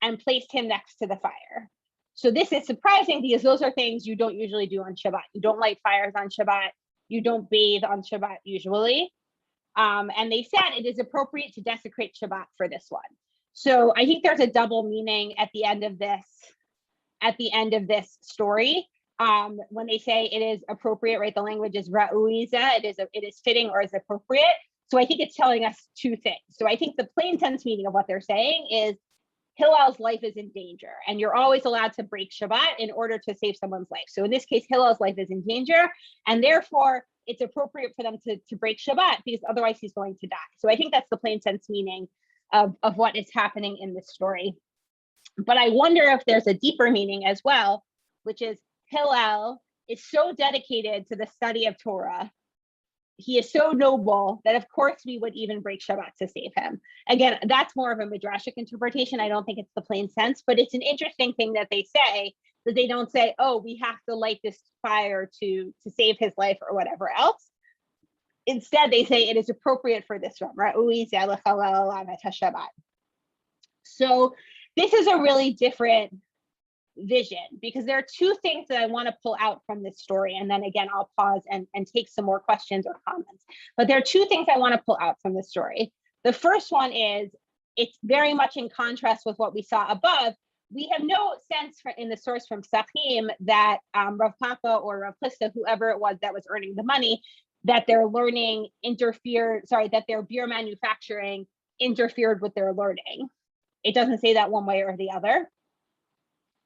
[SPEAKER 3] and placed him next to the fire. So this is surprising because those are things you don't usually do on Shabbat. You don't light fires on Shabbat. You don't bathe on Shabbat usually. And they said it is appropriate to desecrate Shabbat for this one. So I think there's a double meaning at the end of this story. When they say it is appropriate, right? The language is ra'uiza, it is fitting or is appropriate. So I think it's telling us 2 things. So I think the plain sense meaning of what they're saying is Hillel's life is in danger, and you're always allowed to break Shabbat in order to save someone's life. So in this case, Hillel's life is in danger, and therefore it's appropriate for them to break Shabbat because otherwise he's going to die. So I think that's the plain sense meaning of what is happening in this story. But I wonder if there's a deeper meaning as well, which is Hillel is so dedicated to the study of Torah. He is so noble that of course we would even break Shabbat to save him. Again, that's more of a midrashic interpretation. I don't think it's the plain sense, but it's an interesting thing that they say, that they don't say, oh, we have to light this fire to save his life or whatever else. Instead, they say it is appropriate for this one, right? So this is a really different vision because there are two things that I want to pull out from this story. And then again, I'll pause and take some more questions or comments. But there are two things I want to pull out from this story. The first one is it's very much in contrast with what we saw above. We have no sense in the source from Sachim that Rav Papa or Rav Plista, whoever it was that was earning the money, that their learning that their beer manufacturing interfered with their learning. It doesn't say that one way or the other.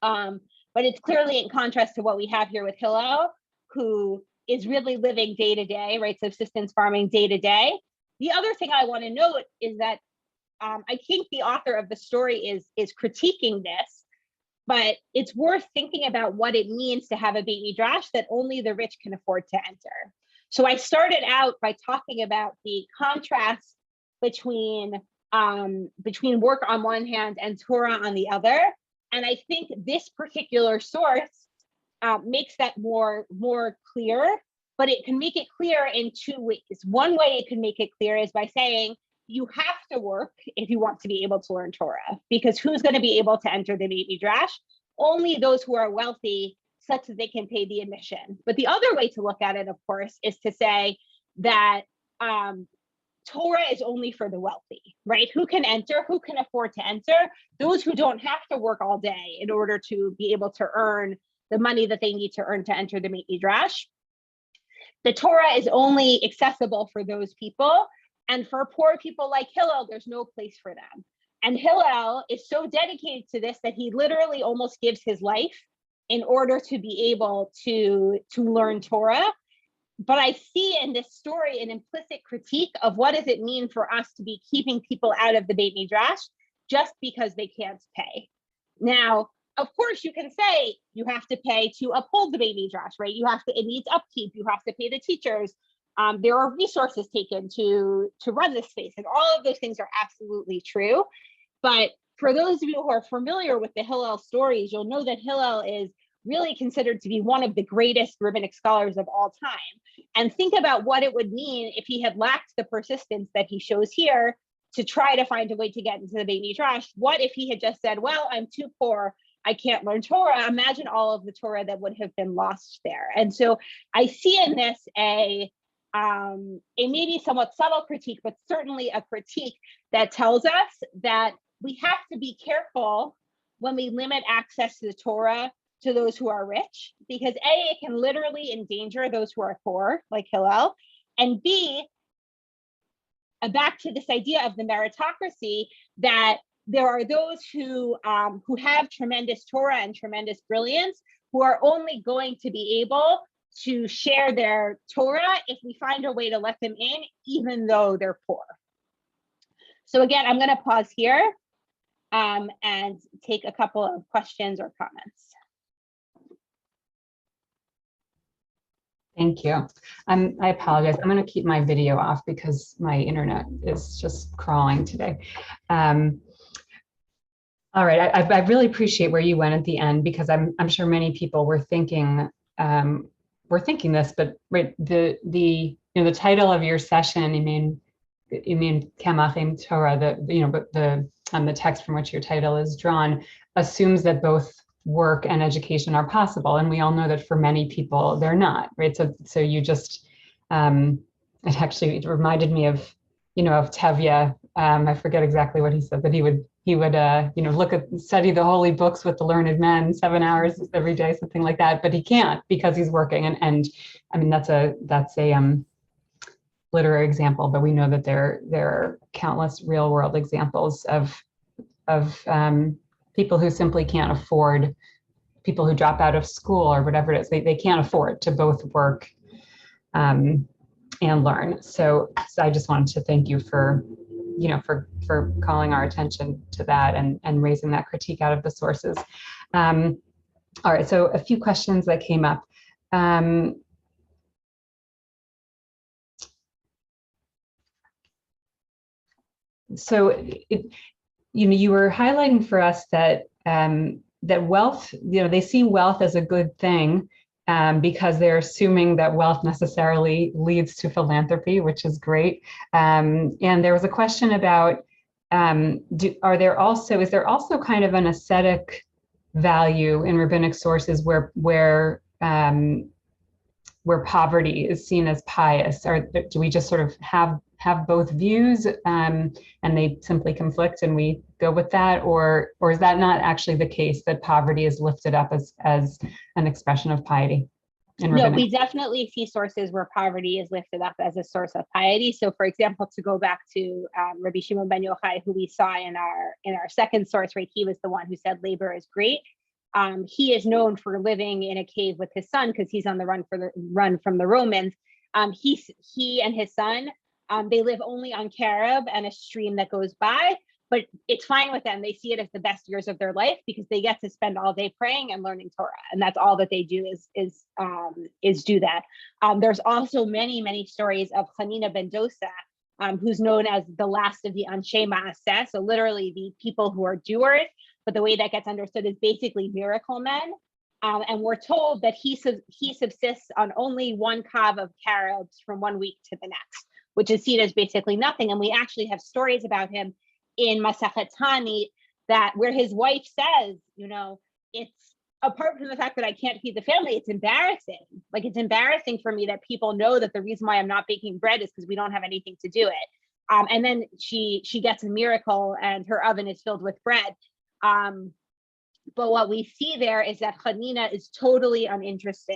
[SPEAKER 3] But it's clearly in contrast to what we have here with Hillel, who is really living day to day, right? Subsistence farming day to day. The other thing I want to note is that I think the author of the story is critiquing this, but it's worth thinking about what it means to have a Beit Midrash that only the rich can afford to enter. So I started out by talking about the contrast between work on one hand and Torah on the other. And I think this particular source makes that more clear, but it can make it clear in two ways. One way it can make it clear is by saying you have to work if you want to be able to learn Torah, because who's going to be able to enter the Beit Midrash? Only those who are wealthy, such that they can pay the admission. But the other way to look at it, of course, is to say that Torah is only for the wealthy, right? Who can enter, who can afford to enter? Those who don't have to work all day in order to be able to earn the money that they need to earn to enter the Beit Midrash. The Torah is only accessible for those people. And for poor people like Hillel, there's no place for them. And Hillel is so dedicated to this that he literally almost gives his life in order to be able to learn Torah. But I see in this story an implicit critique of what does it mean for us to be keeping people out of the Beit Midrash just because they can't pay. Now, of course, you can say you have to pay to uphold the Beit Midrash, right? It needs upkeep. You have to pay the teachers. There are resources taken to run this space, and all of those things are absolutely true. But for those of you who are familiar with the Hillel stories, you'll know that Hillel is really considered to be one of the greatest rabbinic scholars of all time. And think about what it would mean if he had lacked the persistence that he shows here to try to find a way to get into the Beit Midrash. What if he had just said, well, I'm too poor, I can't learn Torah? Imagine all of the Torah that would have been lost there. And so I see in this a maybe somewhat subtle critique, but certainly a critique that tells us that we have to be careful when we limit access to the Torah to those who are rich, because A, it can literally endanger those who are poor, like Hillel, and B, back to this idea of the meritocracy, that there are those who have tremendous Torah and tremendous brilliance, who are only going to be able to share their Torah if we find a way to let them in, even though they're poor. So again, I'm going to pause here and take a couple of questions or comments.
[SPEAKER 1] Thank you. I apologize. I'm going to keep my video off because my internet is just crawling today. All right. I really appreciate where you went at the end, because I'm sure many people were thinking this, but right, the title of your session, you mean Kamachim Torah, the text from which your title is drawn, assumes that both work and education are possible, and we all know that for many people they're not, right? So you just it reminded me of Tevye. I forget exactly what he said, but he would study the holy books with the learned men 7 hours every day, something like that, but he can't because he's working. And I mean that's a literary example, but we know that there are countless real world examples of people who simply can't afford, people who drop out of school or whatever it is, they can't afford to both work and and learn. So I just wanted to thank you for, for calling our attention to that and raising that critique out of the sources. All right, so a few questions that came up. So you were highlighting for us that that wealth, they see wealth as a good thing because they're assuming that wealth necessarily leads to philanthropy, which is great. And there was a question about, is there also kind of an ascetic value in rabbinic sources where poverty is seen as pious, or do we just sort of have both views and they simply conflict and we go with that, or is that not actually the case, that poverty is lifted up as an expression of piety in rabbinics?
[SPEAKER 3] No, we definitely see sources where poverty is lifted up as a source of piety. So for example, to go back to Rabbi Shimon ben Yochai, who we saw in our second source, right? He was the one who said labor is great. He is known for living in a cave with his son because he's on the run from the Romans. He and his son, they live only on carob and a stream that goes by, but it's fine with them. They see it as the best years of their life because they get to spend all day praying and learning Torah, and that's all that they do is do that. There's also many stories of Hanina ben Dosa, who's known as the last of the Anshe Ma'aseh, so literally the people who are doers. But the way that gets understood is basically miracle men. And we're told that he subsists on only one kav of carobs from 1 week to the next, which is seen as basically nothing. And we actually have stories about him in Masachet Ta'anit where his wife says, it's apart from the fact that I can't feed the family, it's embarrassing. Like, it's embarrassing for me that people know that the reason why I'm not baking bread is because we don't have anything to do it. And then she gets a miracle and her oven is filled with bread. But what we see there is that Hanina is totally uninterested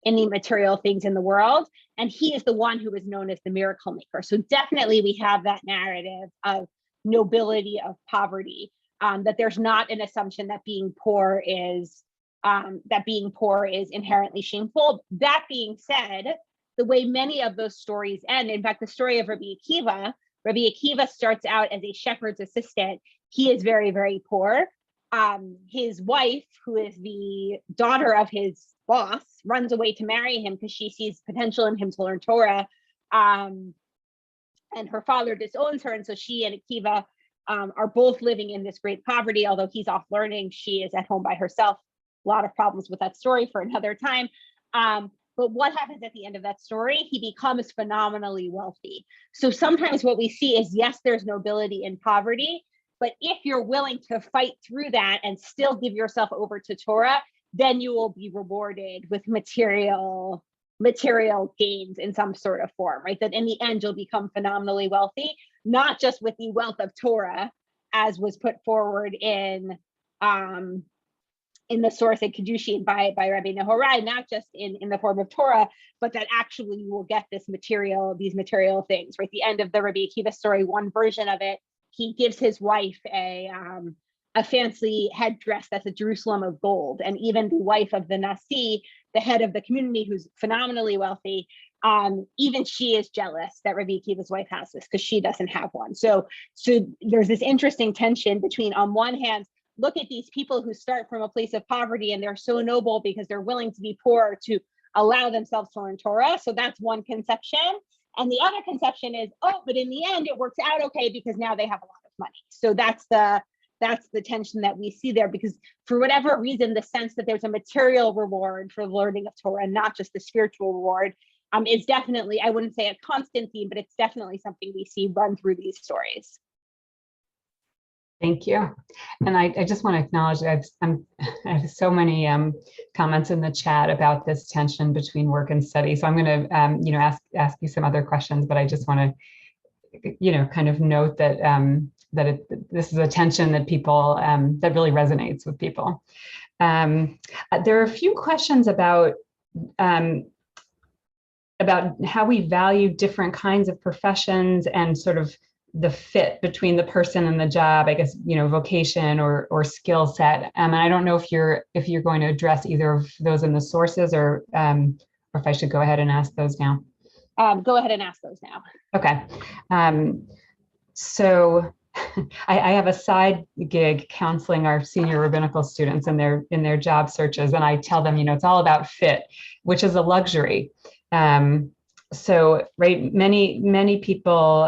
[SPEAKER 3] in the material things in the world. And he is the one who is known as the miracle maker. So definitely we have that narrative of nobility of poverty, that there's not an assumption that being poor is inherently shameful. That being said, the way many of those stories end, in fact, the story of Rabbi Akiva starts out as a shepherd's assistant. He is very, very poor. His wife, who is the daughter of his boss, runs away to marry him because she sees potential in him to learn Torah. And her father disowns her. And so she and Akiva are both living in this great poverty. Although he's off learning, she is at home by herself. A lot of problems with that story for another time. But what happens at the end of that story? He becomes phenomenally wealthy. So sometimes what we see is, yes, there's nobility in poverty, but if you're willing to fight through that and still give yourself over to Torah, then you will be rewarded with material gains in some sort of form, right? That in the end, you'll become phenomenally wealthy, not just with the wealth of Torah, as was put forward in the source in Kedushin by Rabbi Nehorai, not just in the form of Torah, but that actually you will get these material things, right? The end of the Rabbi Akiva story, one version of it, he gives his wife a fancy headdress that's a Jerusalem of gold. And even the wife of the Nasi, the head of the community, who's phenomenally wealthy, even she is jealous that Rabbi Akiva's wife has this because she doesn't have one. So there's this interesting tension between, on one hand, look at these people who start from a place of poverty and they're so noble because they're willing to be poor to allow themselves to learn Torah. So that's one conception. And the other conception is, but in the end, it works out okay because now they have a lot of money. So that's the tension that we see there, because for whatever reason, the sense that there's a material reward for learning of Torah and not just the spiritual reward is definitely, I wouldn't say a constant theme, but it's definitely something we see run through these stories.
[SPEAKER 1] Thank you. And I just want to acknowledge that I have so many comments in the chat about this tension between work and study. So I'm going to ask you some other questions, but I just want to kind of note that this is a tension that people that really resonates with people. There are a few questions about how we value different kinds of professions and sort of the fit between the person and the job, I guess, vocation or skill set. And I don't know if you're going to address either of those in the sources or if I should go ahead and ask those now.
[SPEAKER 3] Go ahead and ask those now.
[SPEAKER 1] Okay. So I have a side gig counseling our senior rabbinical students in their job searches, and I tell them, it's all about fit, which is a luxury. So, right, many people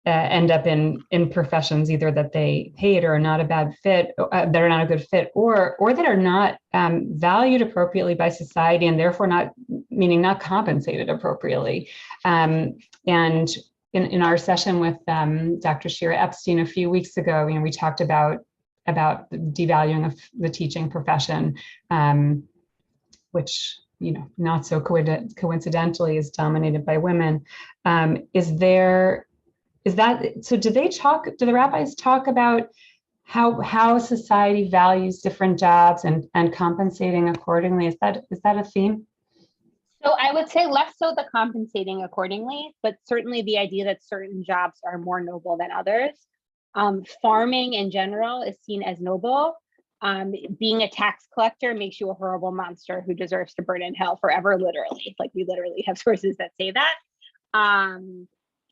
[SPEAKER 1] end up in professions either that they hate or are not a bad fit, that are not a good fit, or that are not valued appropriately by society, and therefore not compensated appropriately. And in our session with Dr. Shira Epstein a few weeks ago, we talked about the devaluing of the teaching profession, which not so coincidentally is dominated by women. So do the rabbis talk about how society values different jobs and compensating accordingly? Is that a theme?
[SPEAKER 3] So I would say less so the compensating accordingly, but certainly the idea that certain jobs are more noble than others. Farming in general is seen as noble. Being a tax collector makes you a horrible monster who deserves to burn in hell forever, literally. Like, we literally have sources that say that.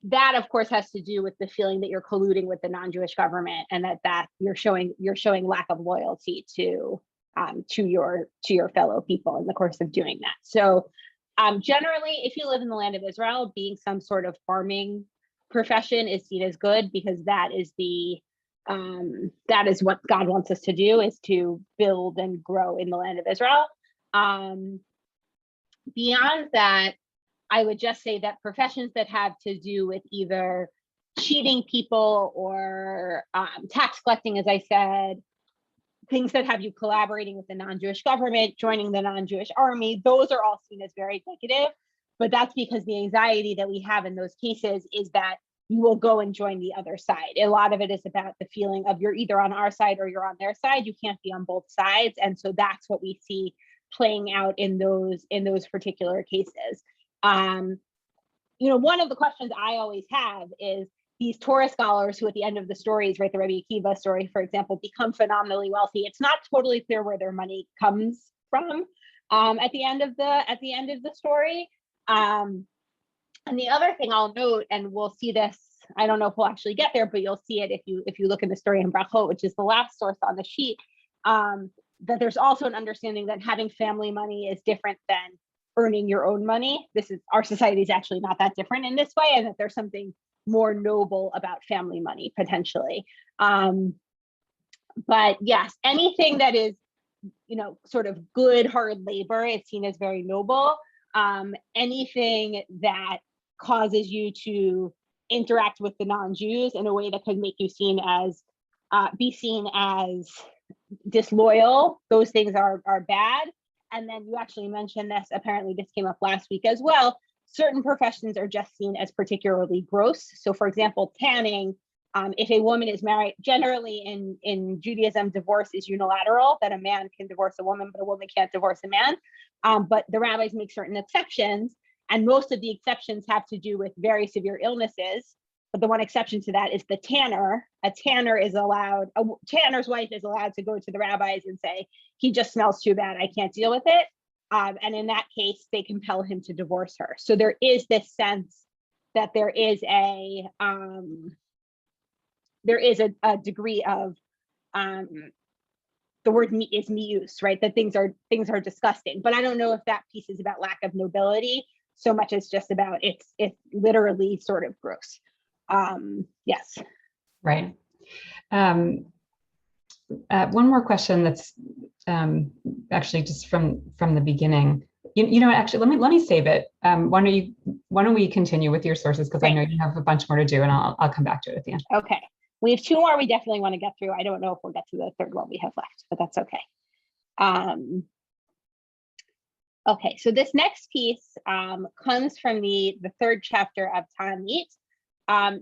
[SPEAKER 3] That, of course, has to do with the feeling that you're colluding with the non-Jewish government, and that you're showing lack of loyalty to your fellow people in the course of doing that. So generally, if you live in the land of Israel, being some sort of farming profession is seen as good, because that is what God wants us to do, is to build and grow in the land of Israel. Beyond that, I would just say that professions that have to do with either cheating people or tax collecting, as I said, things that have you collaborating with the non-Jewish government, joining the non-Jewish army, those are all seen as very negative. But that's because the anxiety that we have in those cases is that you will go and join the other side. A lot of it is about the feeling of you're either on our side or you're on their side. You can't be on both sides. And so that's what we see playing out in those particular cases. One of the questions I always have is these Torah scholars who at the end of the stories, right, the Rabbi Akiva story, for example, become phenomenally wealthy. It's not totally clear where their money comes from at the end of the story. And the other thing I'll note, and we'll see this, I don't know if we'll actually get there, but you'll see it if you look in the story in Brachot, which is the last source on the sheet, that there's also an understanding that having family money is different than earning your own money. Our society is actually not that different in this way, and that there's something more noble about family money potentially. But yes, anything that is, sort of good hard labor is seen as very noble. Anything that causes you to interact with the non-Jews in a way that could make you be seen as disloyal, those things are bad. And then you actually mentioned this, apparently this came up last week as well, certain professions are just seen as particularly gross. So for example, tanning, if a woman is married, generally in Judaism, divorce is unilateral, that a man can divorce a woman, but a woman can't divorce a man. But the rabbis make certain exceptions, and most of the exceptions have to do with very severe illnesses. But the one exception to that is the tanner. A tanner's wife is allowed to go to the rabbis and say, he just smells too bad, I can't deal with it. And in that case, they compel him to divorce her. So there is this sense that there is a degree of the word is mius, right? That things are disgusting. But I don't know if that piece is about lack of nobility so much as just about it's literally sort of gross. Yes.
[SPEAKER 1] Right. One more question that's actually just from the beginning. Actually, let me save it. Why don't we continue with your sources, because I know you have a bunch more to do, and I'll come back to it at the end.
[SPEAKER 3] Okay. We have two more we definitely want to get through. I don't know if we'll get to the third one we have left, but that's okay. Okay, so this next piece comes from the third chapter of Ta'anit.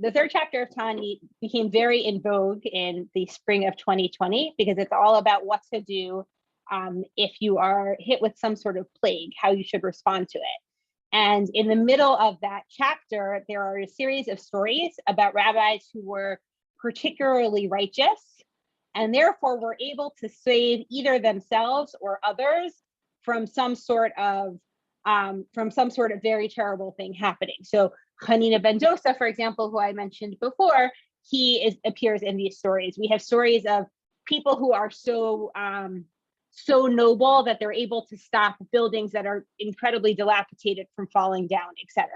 [SPEAKER 3] The third chapter of Ta'anit became very in vogue in the spring of 2020 because it's all about what to do if you are hit with some sort of plague, how you should respond to it. And in the middle of that chapter, there are a series of stories about rabbis who were particularly righteous and therefore were able to save either themselves or others from some sort of from some sort of very terrible thing happening. So Hanina ben Dosa, for example, who I mentioned before, appears in these stories. We have stories of people who are so noble that they're able to stop buildings that are incredibly dilapidated from falling down, etc.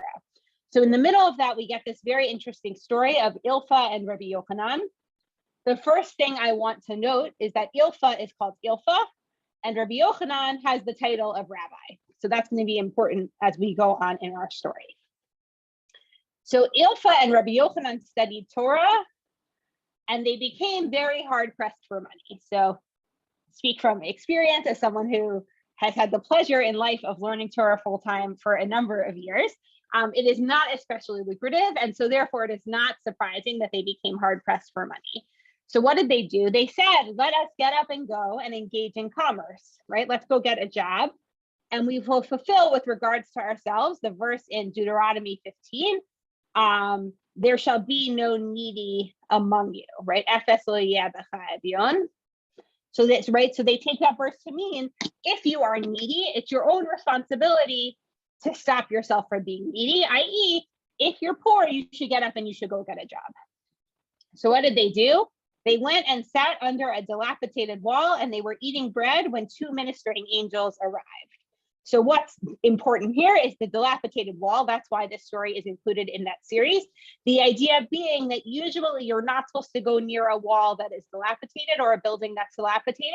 [SPEAKER 3] So in the middle of that, we get this very interesting story of Ilfa and Rabbi Yochanan. The first thing I want to note is that Ilfa is called Ilfa, and Rabbi Yochanan has the title of rabbi. So that's going to be important as we go on in our story. So Ilfa and Rabbi Yochanan studied Torah, and they became very hard pressed for money. So speak from experience as someone who has had the pleasure in life of learning Torah full time for a number of years. It is not especially lucrative, and so therefore it is not surprising that they became hard pressed for money. So what did they do? They said, let us get up and go and engage in commerce, right? Let's go get a job, and we will fulfill with regards to ourselves the verse in Deuteronomy 15, there shall be no needy among you, right? So that's right. So they take that verse to mean if you are needy, it's your own responsibility to stop yourself from being needy, i.e., if you're poor, you should get up and you should go get a job. So what did they do? They went and sat under a dilapidated wall, and they were eating bread when two ministering angels arrived. So what's important here is the dilapidated wall. That's why this story is included in that series. The idea being that usually you're not supposed to go near a wall that is dilapidated or a building that's dilapidated.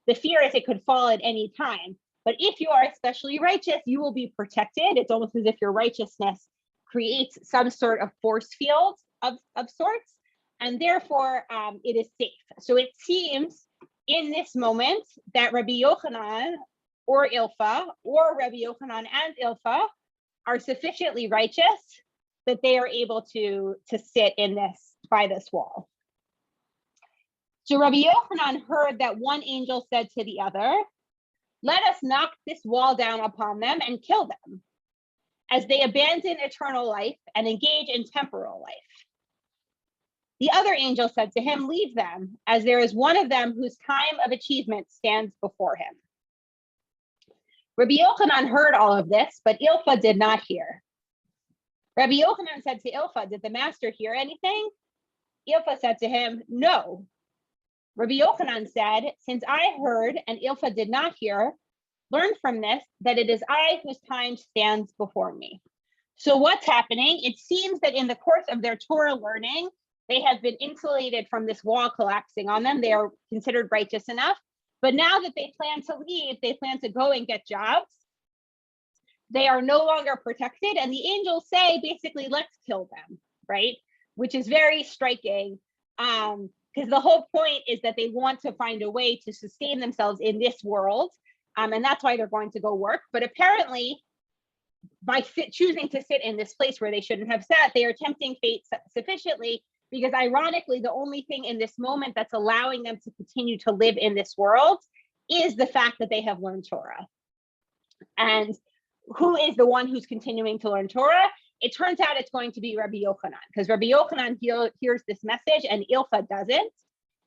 [SPEAKER 3] The fear is it could fall at any time. But if you are especially righteous, you will be protected. It's almost as if your righteousness creates some sort of force field of sorts, and therefore it is safe. So it seems in this moment that Rabbi Yochanan or Ilfa, or Rabbi Yochanan and Ilfa, are sufficiently righteous that they are able to sit by this wall. So Rabbi Yochanan heard that one angel said to the other, let us knock this wall down upon them and kill them, as they abandon eternal life and engage in temporal life. The other angel said to him, leave them, as there is one of them whose time of achievement stands before him. Rabbi Yochanan heard all of this, but Ilfa did not hear. Rabbi Yochanan said to Ilfa, did the master hear anything? Ilfa said to him, no. Rabbi Yochanan said, since I heard and Ilfa did not hear, learn from this that it is I whose time stands before me. So what's happening? It seems that in the course of their Torah learning, they have been insulated from this wall collapsing on them. They are considered righteous enough. But now that they plan to leave, they plan to go and get jobs. They are no longer protected. And the angels say, basically, let's kill them, right? Which is very striking, because the whole point is that they want to find a way to sustain themselves in this world. And that's why they're going to go work. But apparently, by choosing to sit in this place where they shouldn't have sat, they are tempting fate sufficiently, because ironically, the only thing in this moment that's allowing them to continue to live in this world is the fact that they have learned Torah. And who is the one who's continuing to learn Torah? It turns out it's going to be Rabbi Yochanan, because Rabbi Yochanan hears this message and Ilfa doesn't.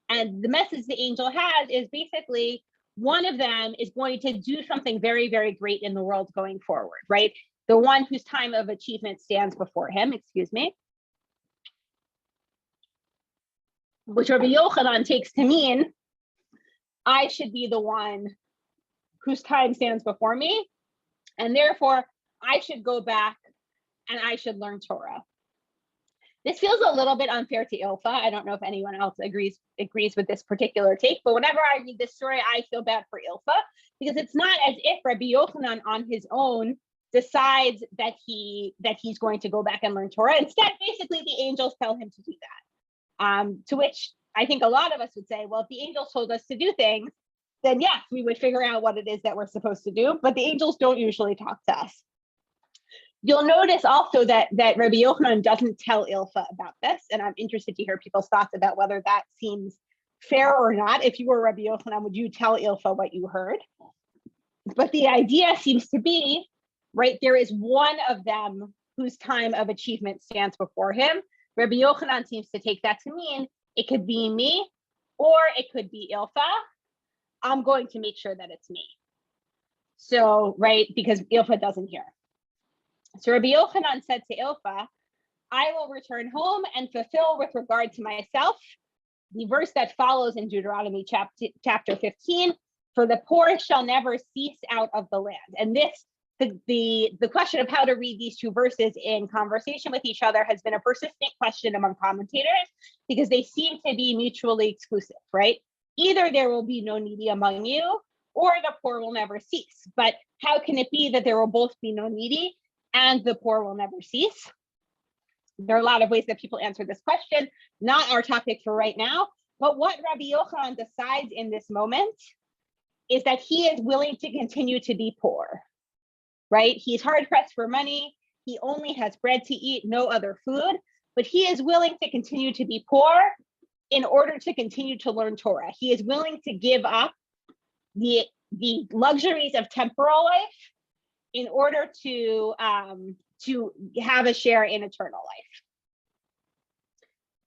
[SPEAKER 3] And the message the angel has is basically one of them is going to do something very, very great in the world going forward, right? The one whose time of achievement stands before him, which Rabbi Yochanan takes to mean, I should be the one whose time stands before me, and therefore I should go back and I should learn Torah. This feels a little bit unfair to Ilfa. I don't know if anyone else agrees with this particular take, but whenever I read this story, I feel bad for Ilfa, because it's not as if Rabbi Yochanan on his own decides that he's going to go back and learn Torah. Instead, basically, the angels tell him to do that. To which I think a lot of us would say, well, if the angels told us to do things, then yes, we would figure out what it is that we're supposed to do, but the angels don't usually talk to us. You'll notice also that Rabbi Yochanan doesn't tell Ilfa about this, and I'm interested to hear people's thoughts about whether that seems fair or not. If you were Rabbi Yochanan, would you tell Ilfa what you heard? But the idea seems to be, right, there is one of them whose time of achievement stands before him. Rabbi Yochanan seems to take that to mean it could be me or it could be Ilfa. I'm going to make sure that it's me. So, right, because Ilfa doesn't hear. So Rabbi Yochanan said to Ilfa, I will return home and fulfill with regard to myself the verse that follows in Deuteronomy chapter 15, for the poor shall never cease out of the land. And this, the question of how to read these two verses in conversation with each other has been a persistent question among commentators because they seem to be mutually exclusive, right? Either there will be no needy among you or the poor will never cease. But how can it be that there will both be no needy and the poor will never cease? There are a lot of ways that people answer this question, not our topic for right now, but what Rabbi Yochanan decides in this moment is that he is willing to continue to be poor, right? He's hard pressed for money. He only has bread to eat, no other food, but he is willing to continue to be poor in order to continue to learn Torah. He is willing to give up the luxuries of temporal life in order to have a share in eternal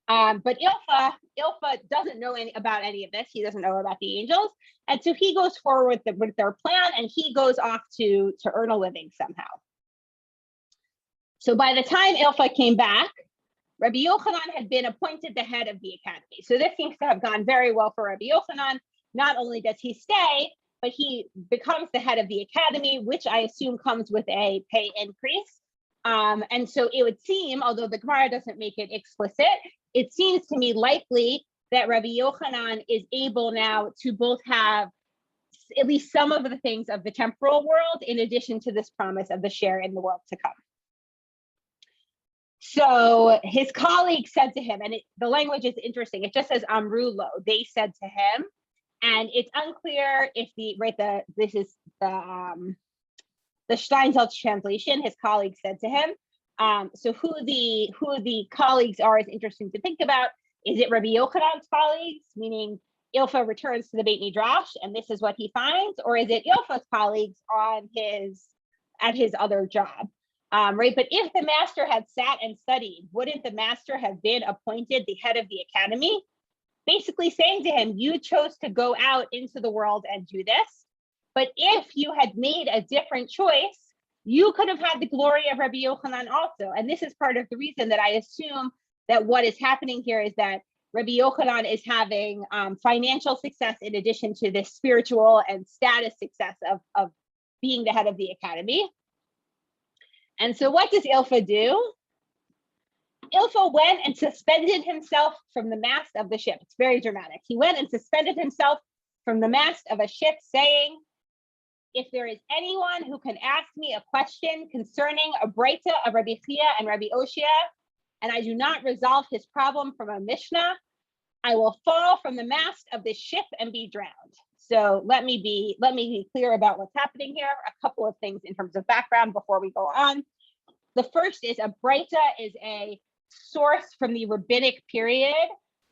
[SPEAKER 3] life. But Ilfa doesn't know about any of this. He doesn't know about the angels. And so he goes forward with their plan and he goes off to earn a living somehow. So by the time Ilfa came back, Rabbi Yochanan had been appointed the head of the academy. So this seems to have gone very well for Rabbi Yochanan. Not only does he stay, but he becomes the head of the academy, which I assume comes with a pay increase. And so it would seem, although the Gemara doesn't make it explicit, it seems to me likely that Rabbi Yochanan is able now to both have at least some of the things of the temporal world, in addition to this promise of the share in the world to come. So his colleague said to him, and the language is interesting. It just says Amru lo, they said to him, and it's unclear if this is the Steinsaltz translation. His colleague said to him. So who the colleagues are is interesting to think about. Is it Rabbi Yochanan's colleagues, meaning Ilfa returns to the Beit Midrash and this is what he finds, or is it Ilfa's colleagues at his other job? Right, but if the master had sat and studied, wouldn't the master have been appointed the head of the academy? Basically saying to him, you chose to go out into the world and do this, but if you had made a different choice, you could have had the glory of Rabbi Yochanan also. And this is part of the reason that I assume that what is happening here is that Rabbi Yochanan is having financial success in addition to this spiritual and status success of being the head of the academy. And so what does Ilfa do? Ilfa went and suspended himself from the mast of the ship. It's very dramatic. He went and suspended himself from the mast of a ship saying, if there is anyone who can ask me a question concerning a breita of Rabbi Chia and Rabbi Oshia, and I do not resolve his problem from a Mishnah, I will fall from the mast of this ship and be drowned. So let me be clear about what's happening here. A couple of things in terms of background before we go on. The first is a breita is a source from the rabbinic period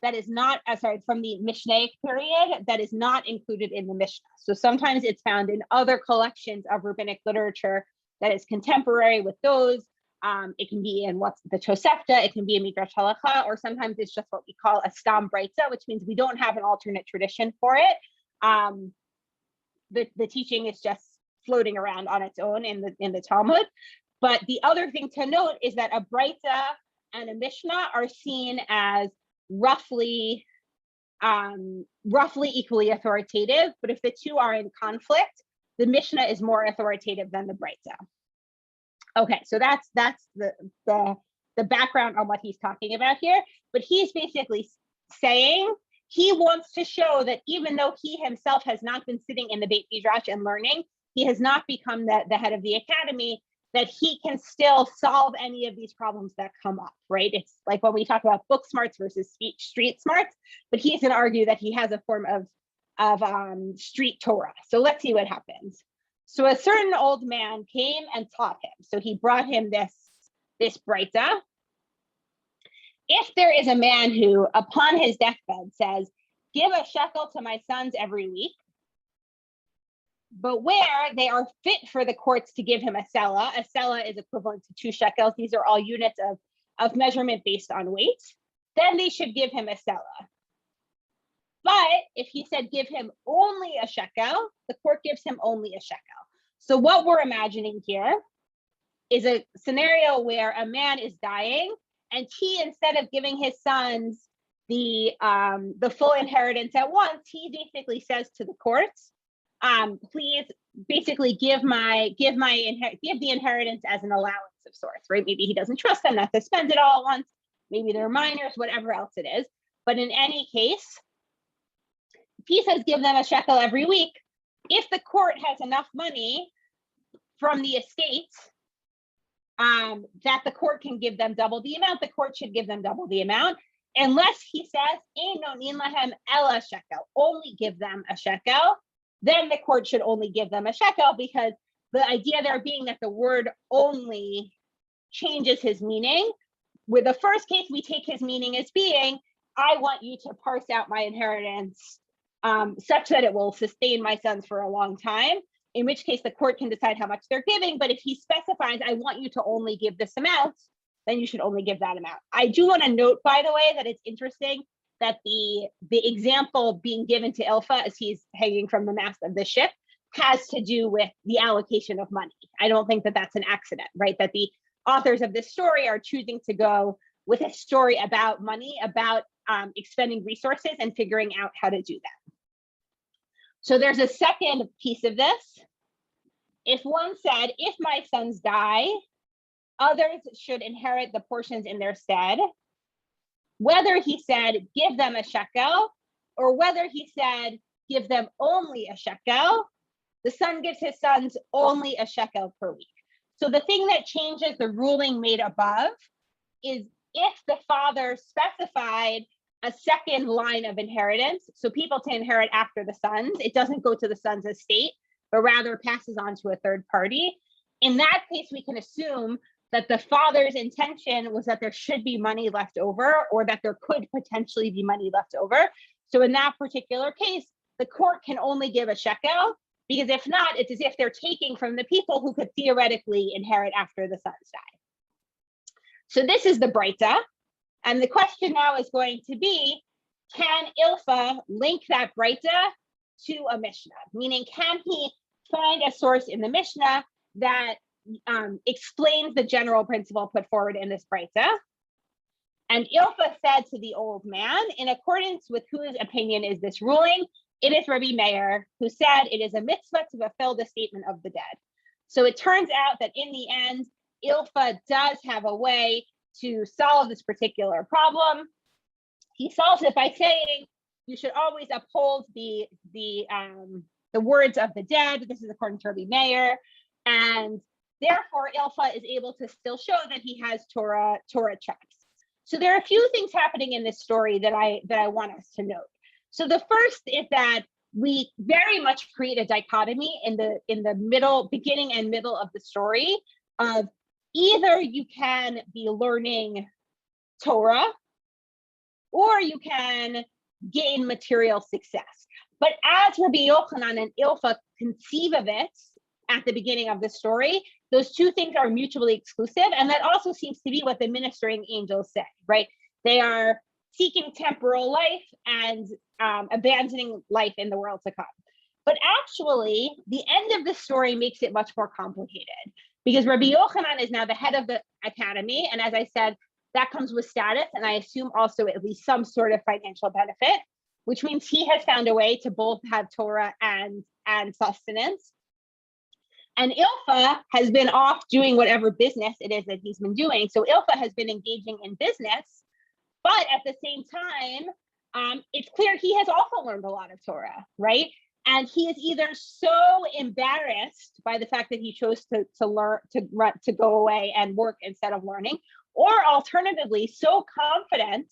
[SPEAKER 3] that is not, from the Mishnaic period that is not included in the Mishnah. So sometimes it's found in other collections of rabbinic literature that is contemporary with those. It can be in what's the Tosefta, it can be in Midrash Halacha, or sometimes it's just what we call a stam breita, which means we don't have an alternate tradition for it. The teaching is just floating around on its own in the Talmud. But the other thing to note is that a breita and a Mishnah are seen as roughly equally authoritative. But if the two are in conflict, the Mishnah is more authoritative than the breita. Okay, so that's the background on what he's talking about here. But he's basically saying he wants to show that even though he himself has not been sitting in the Beit Midrash and learning, he has not become the head of the academy, that he can still solve any of these problems that come up, right? It's like when we talk about book smarts versus street smarts, but he's going to argue that he has a form of street Torah. So let's see what happens. So a certain old man came and taught him. So he brought him this breita. If there is a man who, upon his deathbed, says, give a shekel to my sons every week, but where they are fit for the courts to give him a sela is equivalent to 2 shekels. These are all units of measurement based on weight. Then they should give him a sela. But if he said give him only a shekel, the court gives him only a shekel. So what we're imagining here is a scenario where a man is dying, and he, instead of giving his sons the full inheritance at once, he basically says to the courts, please basically give the inheritance as an allowance of sorts, right? Maybe he doesn't trust them not to spend it all at once. Maybe they're minors, whatever else it is. But in any case, if he says give them a shekel every week, if the court has enough money from the estate that the court can give them double the amount, the court should give them double the amount, unless he says, "Ein nonin lahem ela shekel," only give them a shekel, then the court should only give them a shekel, because the idea there being that the word only changes his meaning. With the first case, we take his meaning as being, I want you to parse out my inheritance such that it will sustain my sons for a long time, in which case the court can decide how much they're giving. But if he specifies, I want you to only give this amount, then you should only give that amount. I do want to note, by the way, that it's interesting that the example being given to Ilfa as he's hanging from the mast of the ship has to do with the allocation of money. I don't think that that's an accident, right? That the authors of this story are choosing to go with a story about money, about expending resources and figuring out how to do that. So there's a second piece of this. If one said, if my sons die, others should inherit the portions in their stead, whether he said, give them a shekel, or whether he said, give them only a shekel, the son gives his sons only a shekel per week. So the thing that changes the ruling made above is if the father specified a second line of inheritance, so people to inherit after the sons, it doesn't go to the son's estate, but rather passes on to a third party. In that case, we can assume that the father's intention was that there should be money left over, or that there could potentially be money left over. So in that particular case, the court can only give a shekel, because if not, it's as if they're taking from the people who could theoretically inherit after the sons die. So this is the Breita. And the question now is going to be, can Ilfa link that Breita to a Mishnah? Meaning, can he find a source in the Mishnah that explains the general principle put forward in this Breita? And Ilfa said to the old man, in accordance with whose opinion is this ruling? It is Rabbi Meir, who said it is a mitzvah to fulfill the statement of the dead. So it turns out that in the end, Ilfa does have a way to solve this particular problem. He solves it by saying you should always uphold the words of the dead. This is according to Rabbi Meir, and therefore Ilfa is able to still show that he has Torah tracks. So there are a few things happening in this story that I want us to note. So the first is that we very much create a dichotomy in the middle, beginning and middle of the story of either you can be learning Torah or you can gain material success. But as Rabbi Yochanan and Ilfa conceive of it at the beginning of the story, those two things are mutually exclusive. And that also seems to be what the ministering angels say, right? They are seeking temporal life and abandoning life in the world to come. But actually, the end of the story makes it much more complicated, because Rabbi Yochanan is now the head of the academy. And as I said, that comes with status, and I assume also at least some sort of financial benefit, which means he has found a way to both have Torah and sustenance. And Ilfa has been off doing whatever business it is that he's been doing. So Ilfa has been engaging in business, but at the same time, it's clear he has also learned a lot of Torah, right? And he is either so embarrassed by the fact that he chose to go away and work instead of learning, or alternatively, so confident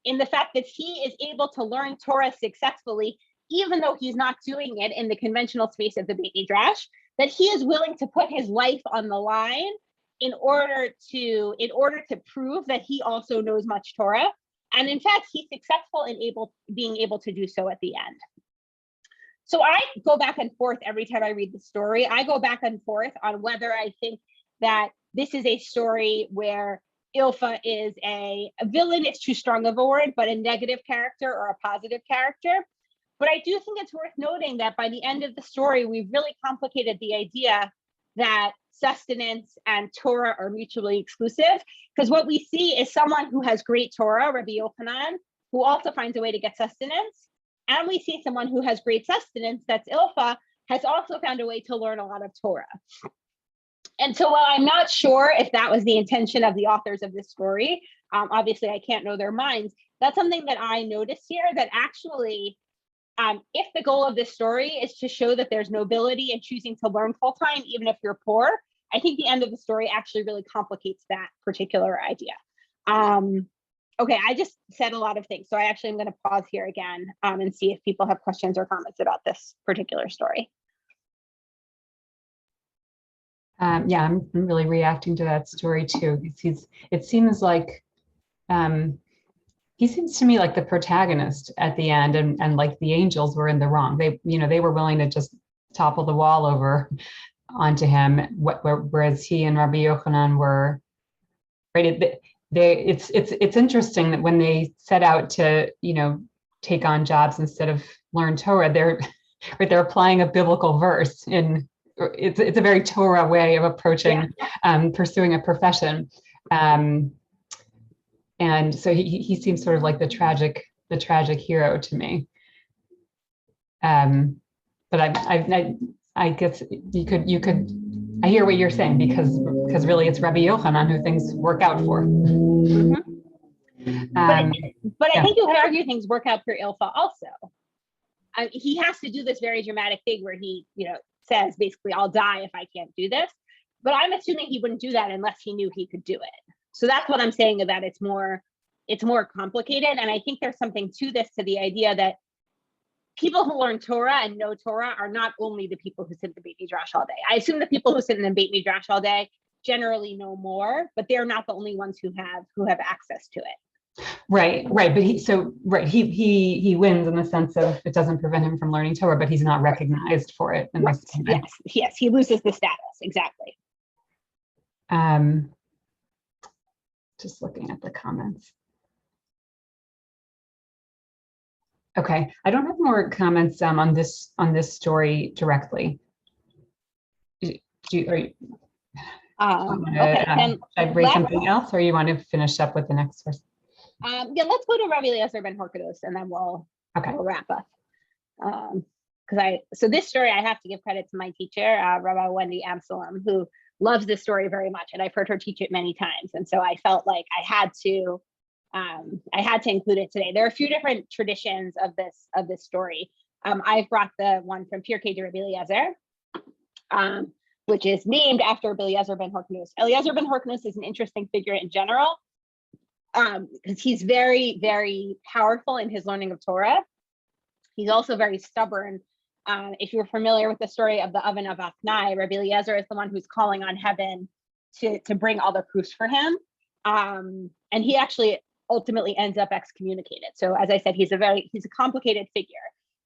[SPEAKER 3] in the fact that he is able to learn Torah successfully, even though he's not doing it in the conventional space of the Beit Midrash, that he is willing to put his life on the line in order to prove that he also knows much Torah. And in fact, he's successful in being able to do so at the end. So I go back and forth every time I read the story. I go back and forth on whether I think that this is a story where Ilfa is a villain, it's too strong of a word, but a negative character or a positive character. But I do think it's worth noting that by the end of the story, we've really complicated the idea that sustenance and Torah are mutually exclusive. Because what we see is someone who has great Torah, Rabbi Yochanan, who also finds a way to get sustenance. And we see someone who has great sustenance, that's Ilfa, has also found a way to learn a lot of Torah. And so while I'm not sure if that was the intention of the authors of this story, obviously I can't know their minds, that's something that I noticed here, that actually, if the goal of this story is to show that there's nobility in choosing to learn full-time, even if you're poor, I think the end of the story actually really complicates that particular idea. Okay, I just said a lot of things, so I actually am going to pause here again and see if people have questions or comments about this particular story.
[SPEAKER 1] Yeah, I'm really reacting to that story too. It seems like he seems to me like the protagonist at the end, and like the angels were in the wrong. They were willing to just topple the wall over onto him, whereas he and Rabbi Yochanan were right. It's interesting that when they set out to take on jobs instead of learn Torah, they're applying a biblical verse in. It's a very Torah way of approaching pursuing a profession, and so he seems sort of like the tragic hero to me. But I guess you could I hear what you're saying, because really it's Rabbi Yochanan who things work out for.
[SPEAKER 3] Mm-hmm. But I think you could argue things work out for Ilfa also. He has to do this very dramatic thing where he says basically, I'll die if I can't do this. But I'm assuming he wouldn't do that unless he knew he could do it. So that's what I'm saying, about it's more complicated. And I think there's something to this, to the idea that people who learn Torah and know Torah are not only the people who sit in the Beit Midrash all day. I assume the people who sit in the Beit Midrash all day generally know more, but they're not the only ones who have access to it.
[SPEAKER 1] Right. But he wins in the sense of it doesn't prevent him from learning Torah, but he's not recognized for it. In this
[SPEAKER 3] Yes, he loses the status. Exactly.
[SPEAKER 1] Just looking at the comments. Okay, I don't have more comments on this should I raise something else, or you want to finish up with the next verse?
[SPEAKER 3] Let's go to Rabbi Eliezer ben Horkonos, and then we'll wrap up. So this story, I have to give credit to my teacher, Rabbi Wendy Absalom, who loves this story very much, and I've heard her teach it many times, and so I felt like I had to include it today. There are a few different traditions of this story. I've brought the one from Pirkei de Rabbi Eliezer, which is named after Rabbi Eliezer ben Horkonos. Eliezer ben Horkonos is an interesting figure in general, because he's very, very powerful in his learning of Torah. He's also very stubborn. If you're familiar with the story of the oven of Achnai, Rabbi Eliezer is the one who's calling on heaven to bring all the proofs for him. And he actually ultimately ends up excommunicated. So as I said, he's a complicated figure,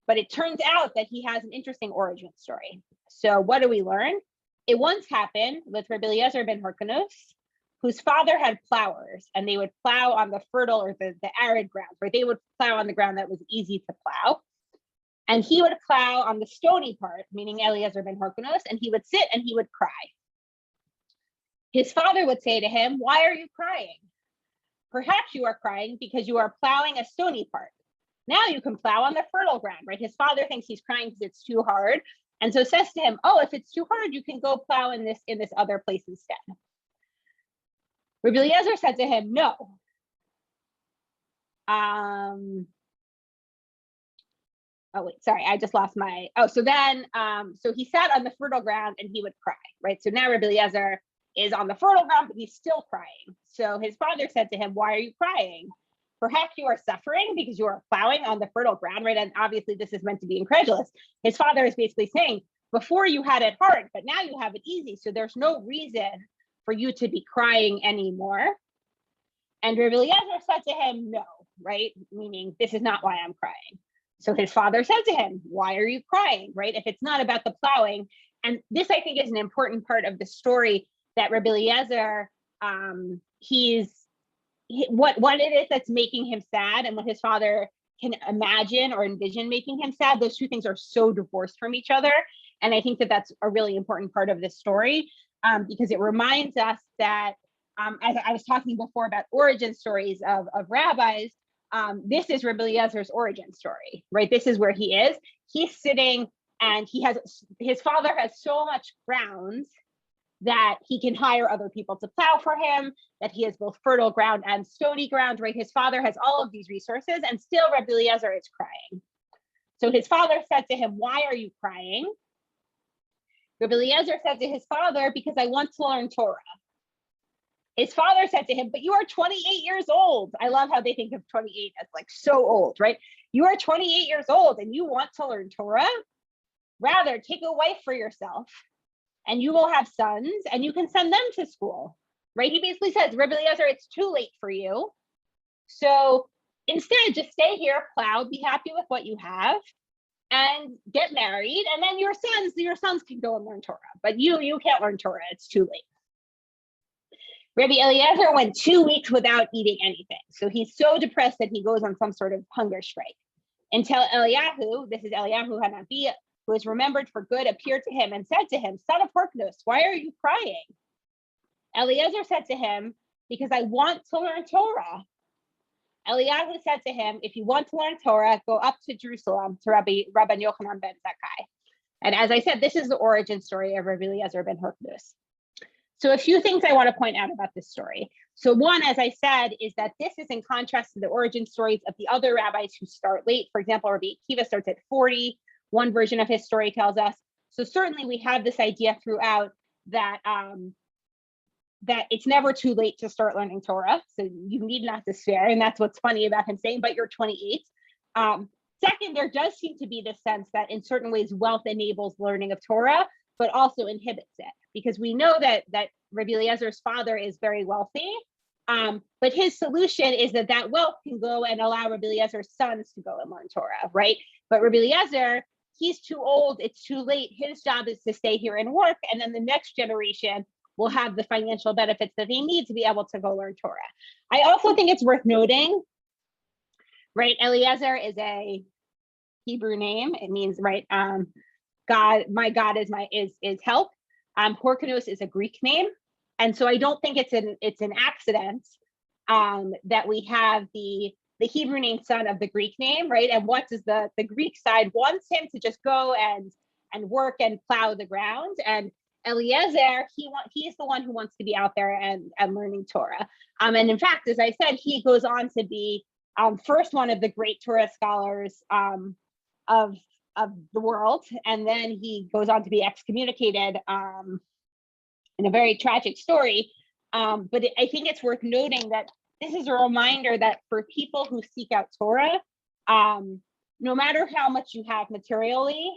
[SPEAKER 3] but it turns out that he has an interesting origin story. So what do we learn? It once happened with Rabbi Eliezer ben Horkonos, whose father had plowers, and they would plow on the fertile or the arid ground, where they would plow on the ground that was easy to plow. And he would plow on the stony part, meaning Eliezer ben Horkonos, and he would sit and he would cry. His father would say to him, "Why are you crying? Perhaps you are crying because you are plowing a stony part. Now you can plow on the fertile ground," right? His father thinks he's crying because it's too hard, and so says to him, "Oh, if it's too hard, you can go plow in this other place instead." Rabbi Eliezer said to him, "No." Oh wait, sorry, I just lost my. So he sat on the fertile ground and he would cry, right? So now Rabbi Eliezer is on the fertile ground, but he's still crying. So his father said to him, "Why are you crying? Perhaps you are suffering because you are plowing on the fertile ground," right? And obviously this is meant to be incredulous. His father is basically saying, before you had it hard, but now you have it easy. So there's no reason for you to be crying anymore. And Rabbi Eliezer said to him, "No," right? Meaning, this is not why I'm crying. So his father said to him, "Why are you crying?" Right? If it's not about the plowing, and this I think is an important part of the story, that Rabbi Eliezer, what it is that's making him sad, and what his father can imagine or envision making him sad. Those two things are so divorced from each other. And I think that that's a really important part of this story, because it reminds us that, as I was talking before about origin stories of rabbis, this is Rabbi Eliezer's origin story, right? This is where he is. He's sitting and his father has so much ground that he can hire other people to plow for him, that he has both fertile ground and stony ground, right? His father has all of these resources, and still Rabbi Eliezer is crying. So his father said to him, "Why are you crying?" Rabbi Eliezer said to his father, "Because I want to learn Torah." His father said to him, "But you are 28 years old." I love how they think of 28 as like so old, right? "You are 28 years old and you want to learn Torah? Rather, take a wife for yourself and you will have sons and you can send them to school," right? He basically says, "Rabbi Eliezer, it's too late for you. So instead, just stay here, plow, be happy with what you have, and get married. And then your sons can go and learn Torah. But you can't learn Torah, it's too late." Rabbi Eliezer went 2 weeks without eating anything. So he's so depressed that he goes on some sort of hunger strike, until Eliyahu, this is Eliyahu Hanavi, who is remembered for good, appeared to him and said to him, "Son of Horknos, why are you crying?" Eliezer said to him, "Because I want to learn Torah." Eliyahu said to him, "If you want to learn Torah, go up to Jerusalem to Rabbi Yochanan ben Zakkai." And as I said, this is the origin story of Rabbi Eliezer ben Horknos. So a few things I want to point out about this story. So one, as I said, is that this is in contrast to the origin stories of the other rabbis who start late. For example, Rabbi Akiva starts at 40. One version of his story tells us. So certainly we have this idea throughout that that it's never too late to start learning Torah. So you need not despair. And that's what's funny about him saying, "But you're 28. Second, there does seem to be this sense that in certain ways, wealth enables learning of Torah, but also inhibits it. Because we know that Rabbi Eliezer's father is very wealthy, but his solution is that wealth can go and allow Rabbi Eliezer's sons to go and learn Torah, right? But Rabbi Eliezer, he's too old, it's too late. His job is to stay here and work, and then the next generation will have the financial benefits that they need to be able to go learn Torah. I also think it's worth noting, right? Eliezer is a Hebrew name. It means, right, God, my God is help. Horkanos is a Greek name. And so I don't think it's an accident that we have the Hebrew name son of the Greek name, right? And what does the Greek side wants him to just go and work and plow the ground. And Eliezer, he's the one who wants to be out there and learning Torah. And in fact, as I said, he goes on to be first one of the great Torah scholars of the world, and then he goes on to be excommunicated in a very tragic story. But I think it's worth noting that this is a reminder that for people who seek out Torah, no matter how much you have materially,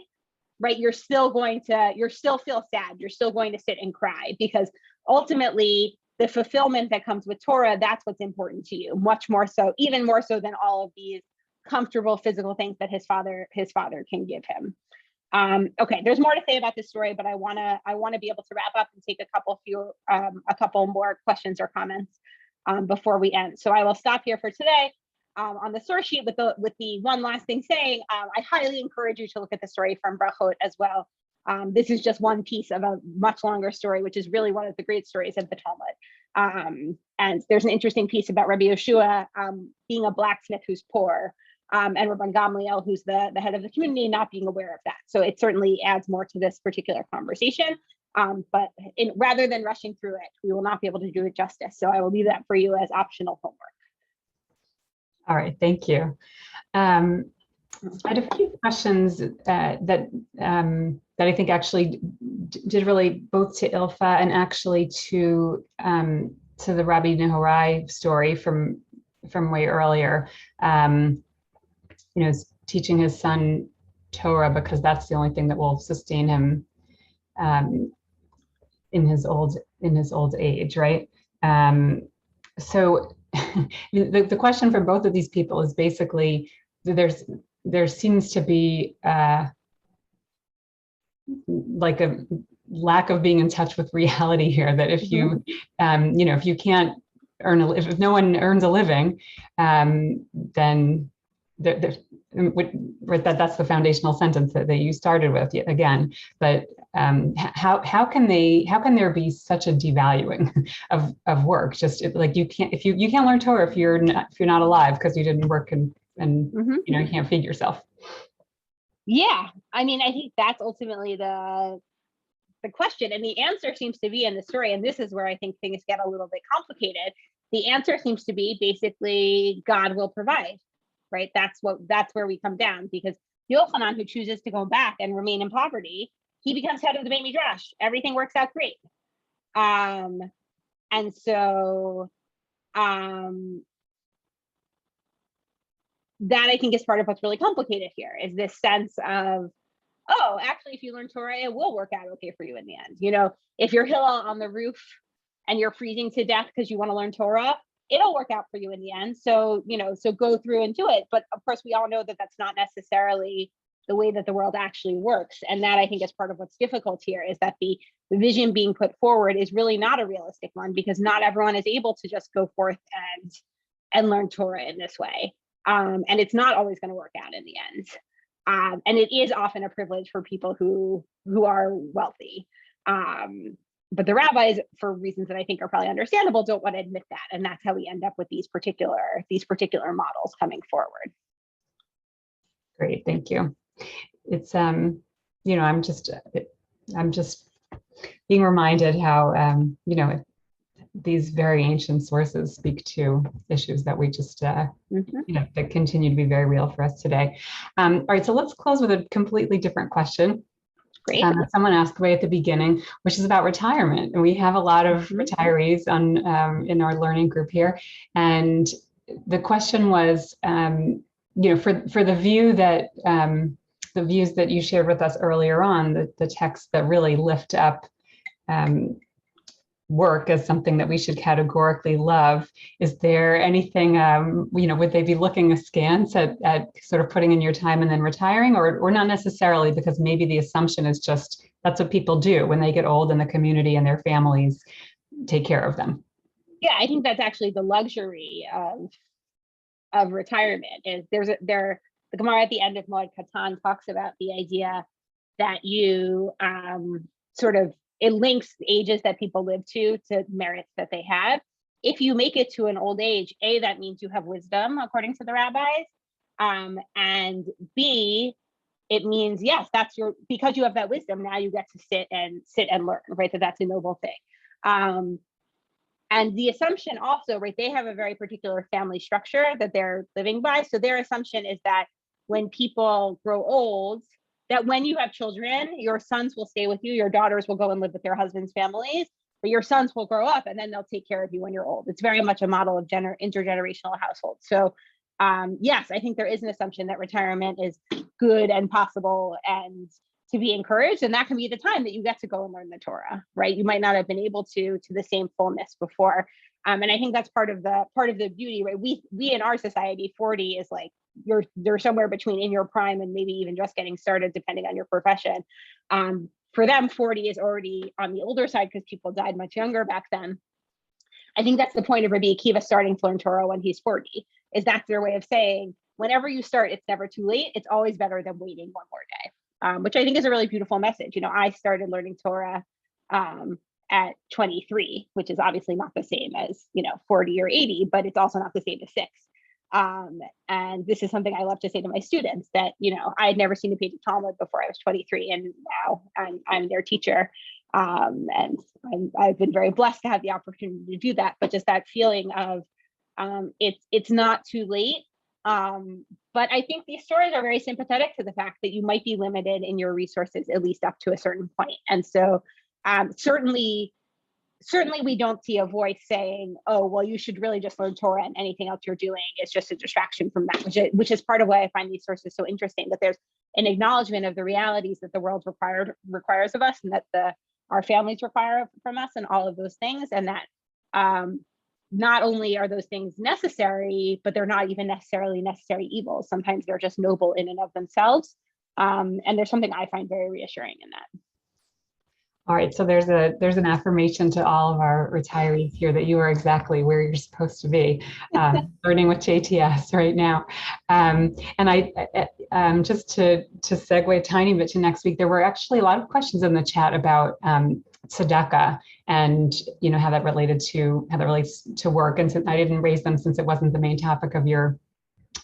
[SPEAKER 3] right, you're still feel sad. You're still going to sit and cry, because ultimately the fulfillment that comes with Torah, that's what's important to you, much more so, even more so than all of these comfortable physical things that his father can give him. Okay, there's more to say about this story, but I want to be able to wrap up and take a couple more questions or comments before we end. So I will stop here for today. On the source sheet with the one last thing saying, I highly encourage you to look at the story from Brachot as well. This is just one piece of a much longer story, which is really one of the great stories of the Talmud. And there's an interesting piece about Rabbi Yeshua being a blacksmith who's poor, and Rabban Gamliel, who's the head of the community, not being aware of that. So it certainly adds more to this particular conversation. But rather than rushing through it, we will not be able to do it justice. So I will leave that for you as optional homework.
[SPEAKER 1] All right, thank you. I had a few questions that I think actually did relate both to Ilfa and actually to the Rabbi Nehorai story from way earlier. Teaching his son Torah because that's the only thing that will sustain him in his old age, right? So the question for both of these people is basically there seems to be like a lack of being in touch with reality here, that if you if you can't if no one earns a living, then that's the foundational sentence that you started with again. But how can there be such a devaluing of work? Just like you can't learn Torah if you're not alive because you didn't work and you can't feed yourself.
[SPEAKER 3] Yeah, I mean, I think that's ultimately the question, and the answer seems to be in the story. And this is where I think things get a little bit complicated. The answer seems to be basically God will provide, right? That's where we come down, because Yochanan, who chooses to go back and remain in poverty, he becomes head of the Beit Midrash. Everything works out great. And so that I think is part of what's really complicated here, is this sense of, oh, actually, if you learn Torah, it will work out okay for you in the end. If you're Hillel on the roof and you're freezing to death because you want to learn Torah, it'll work out for you in the end. So, so go through and do it. But of course, we all know that that's not necessarily the way that the world actually works. And that, I think, is part of what's difficult here, is that the vision being put forward is really not a realistic one, because not everyone is able to just go forth and learn Torah in this way. And it's not always going to work out in the end. And it is often a privilege for people who are wealthy. But the rabbis, for reasons that I think are probably understandable, don't want to admit that. And that's how we end up with these particular models coming forward.
[SPEAKER 1] Great, thank you. It's I'm just being reminded how these very ancient sources speak to issues that we just that continue to be very real for us today. All right, so let's close with a completely different question.
[SPEAKER 3] Great.
[SPEAKER 1] Someone asked way at the beginning, which is about retirement, and we have a lot of retirees on in our learning group here, and the question was, for the view that the views that you shared with us earlier on, the texts that really lift up work as something that we should categorically love. Is there anything, would they be looking askance at sort of putting in your time and then retiring, or not necessarily, because maybe the assumption is just that's what people do when they get old and the community and their families take care of them?
[SPEAKER 3] Yeah, I think that's actually the luxury of retirement. Is the Gemara at the end of Moed Katan talks about the idea that you it links ages that people live to merits that they have. If you make it to an old age, A, that means you have wisdom, according to the rabbis. And B, it means, yes, because you have that wisdom, now you get to sit and learn, right? That's a noble thing. And the assumption also, right, they have a very particular family structure that they're living by. So their assumption is that when people grow old, that when you have children, your sons will stay with you, your daughters will go and live with their husbands' families, but your sons will grow up and then they'll take care of you when you're old. It's very much a model of intergenerational households. So yes, I think there is an assumption that retirement is good and possible and to be encouraged. And that can be the time that you get to go and learn the Torah, right? You might not have been able to the same fullness before. And I think that's part of the beauty, right? We in our society, 40 is like, you're somewhere between in your prime and maybe even just getting started, depending on your profession. For them, 40 is already on the older side because people died much younger back then. I think that's the point of Rabbi Akiva starting to learn Torah when he's 40, is that's their way of saying, whenever you start, it's never too late. It's always better than waiting one more day, which I think is a really beautiful message. I started learning Torah at 23, which is obviously not the same as 40 or 80, but it's also not the same as 6. And this is something I love to say to my students, that I had never seen a page of Talmud before I was 23, and now I'm their teacher, and I've been very blessed to have the opportunity to do that. But just that feeling of it's not too late. But I think these stories are very sympathetic to the fact that you might be limited in your resources, at least up to a certain point. And so certainly we don't see a voice saying, oh, well, you should really just learn Torah and anything else you're doing is just a distraction from that, which is part of why I find these sources so interesting, that there's an acknowledgement of the realities that the world requires of us, and that our families require from us, and all of those things. And that not only are those things necessary, but they're not even necessarily necessary evils. Sometimes they're just noble in and of themselves. And there's something I find very reassuring in that.
[SPEAKER 1] All right, so there's an affirmation to all of our retirees here that you are exactly where you're supposed to be, learning with JTS right now. And just to segue a tiny bit to next week, there were actually a lot of questions in the chat about tzedakah and how that relates to work. And since I didn't raise them since it wasn't the main topic of your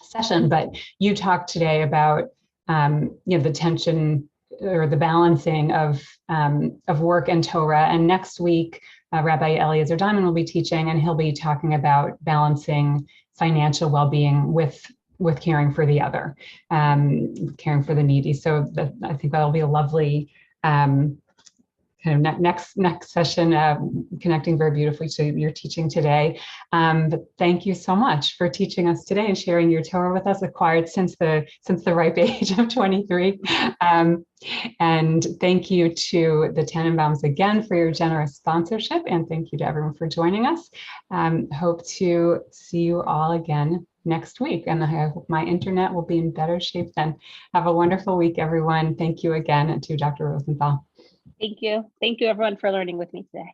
[SPEAKER 1] session, but you talked today about the tension or the balancing of work and Torah. And next week, Rabbi Eliezer Diamond will be teaching, and he'll be talking about balancing financial well-being with caring for the other, caring for the needy. So I think that'll be a lovely kind of next session, connecting very beautifully to your teaching today. But thank you so much for teaching us today and sharing your Torah with us, acquired since the ripe age of 23. And thank you to the Tannenbaums again for your generous sponsorship, and thank you to everyone for joining us. Hope to see you all again next week, and I hope my internet will be in better shape then. Have a wonderful week, everyone. Thank you again, and to Dr. Rosenthal.
[SPEAKER 3] Thank you. Thank you, everyone, for learning with me today.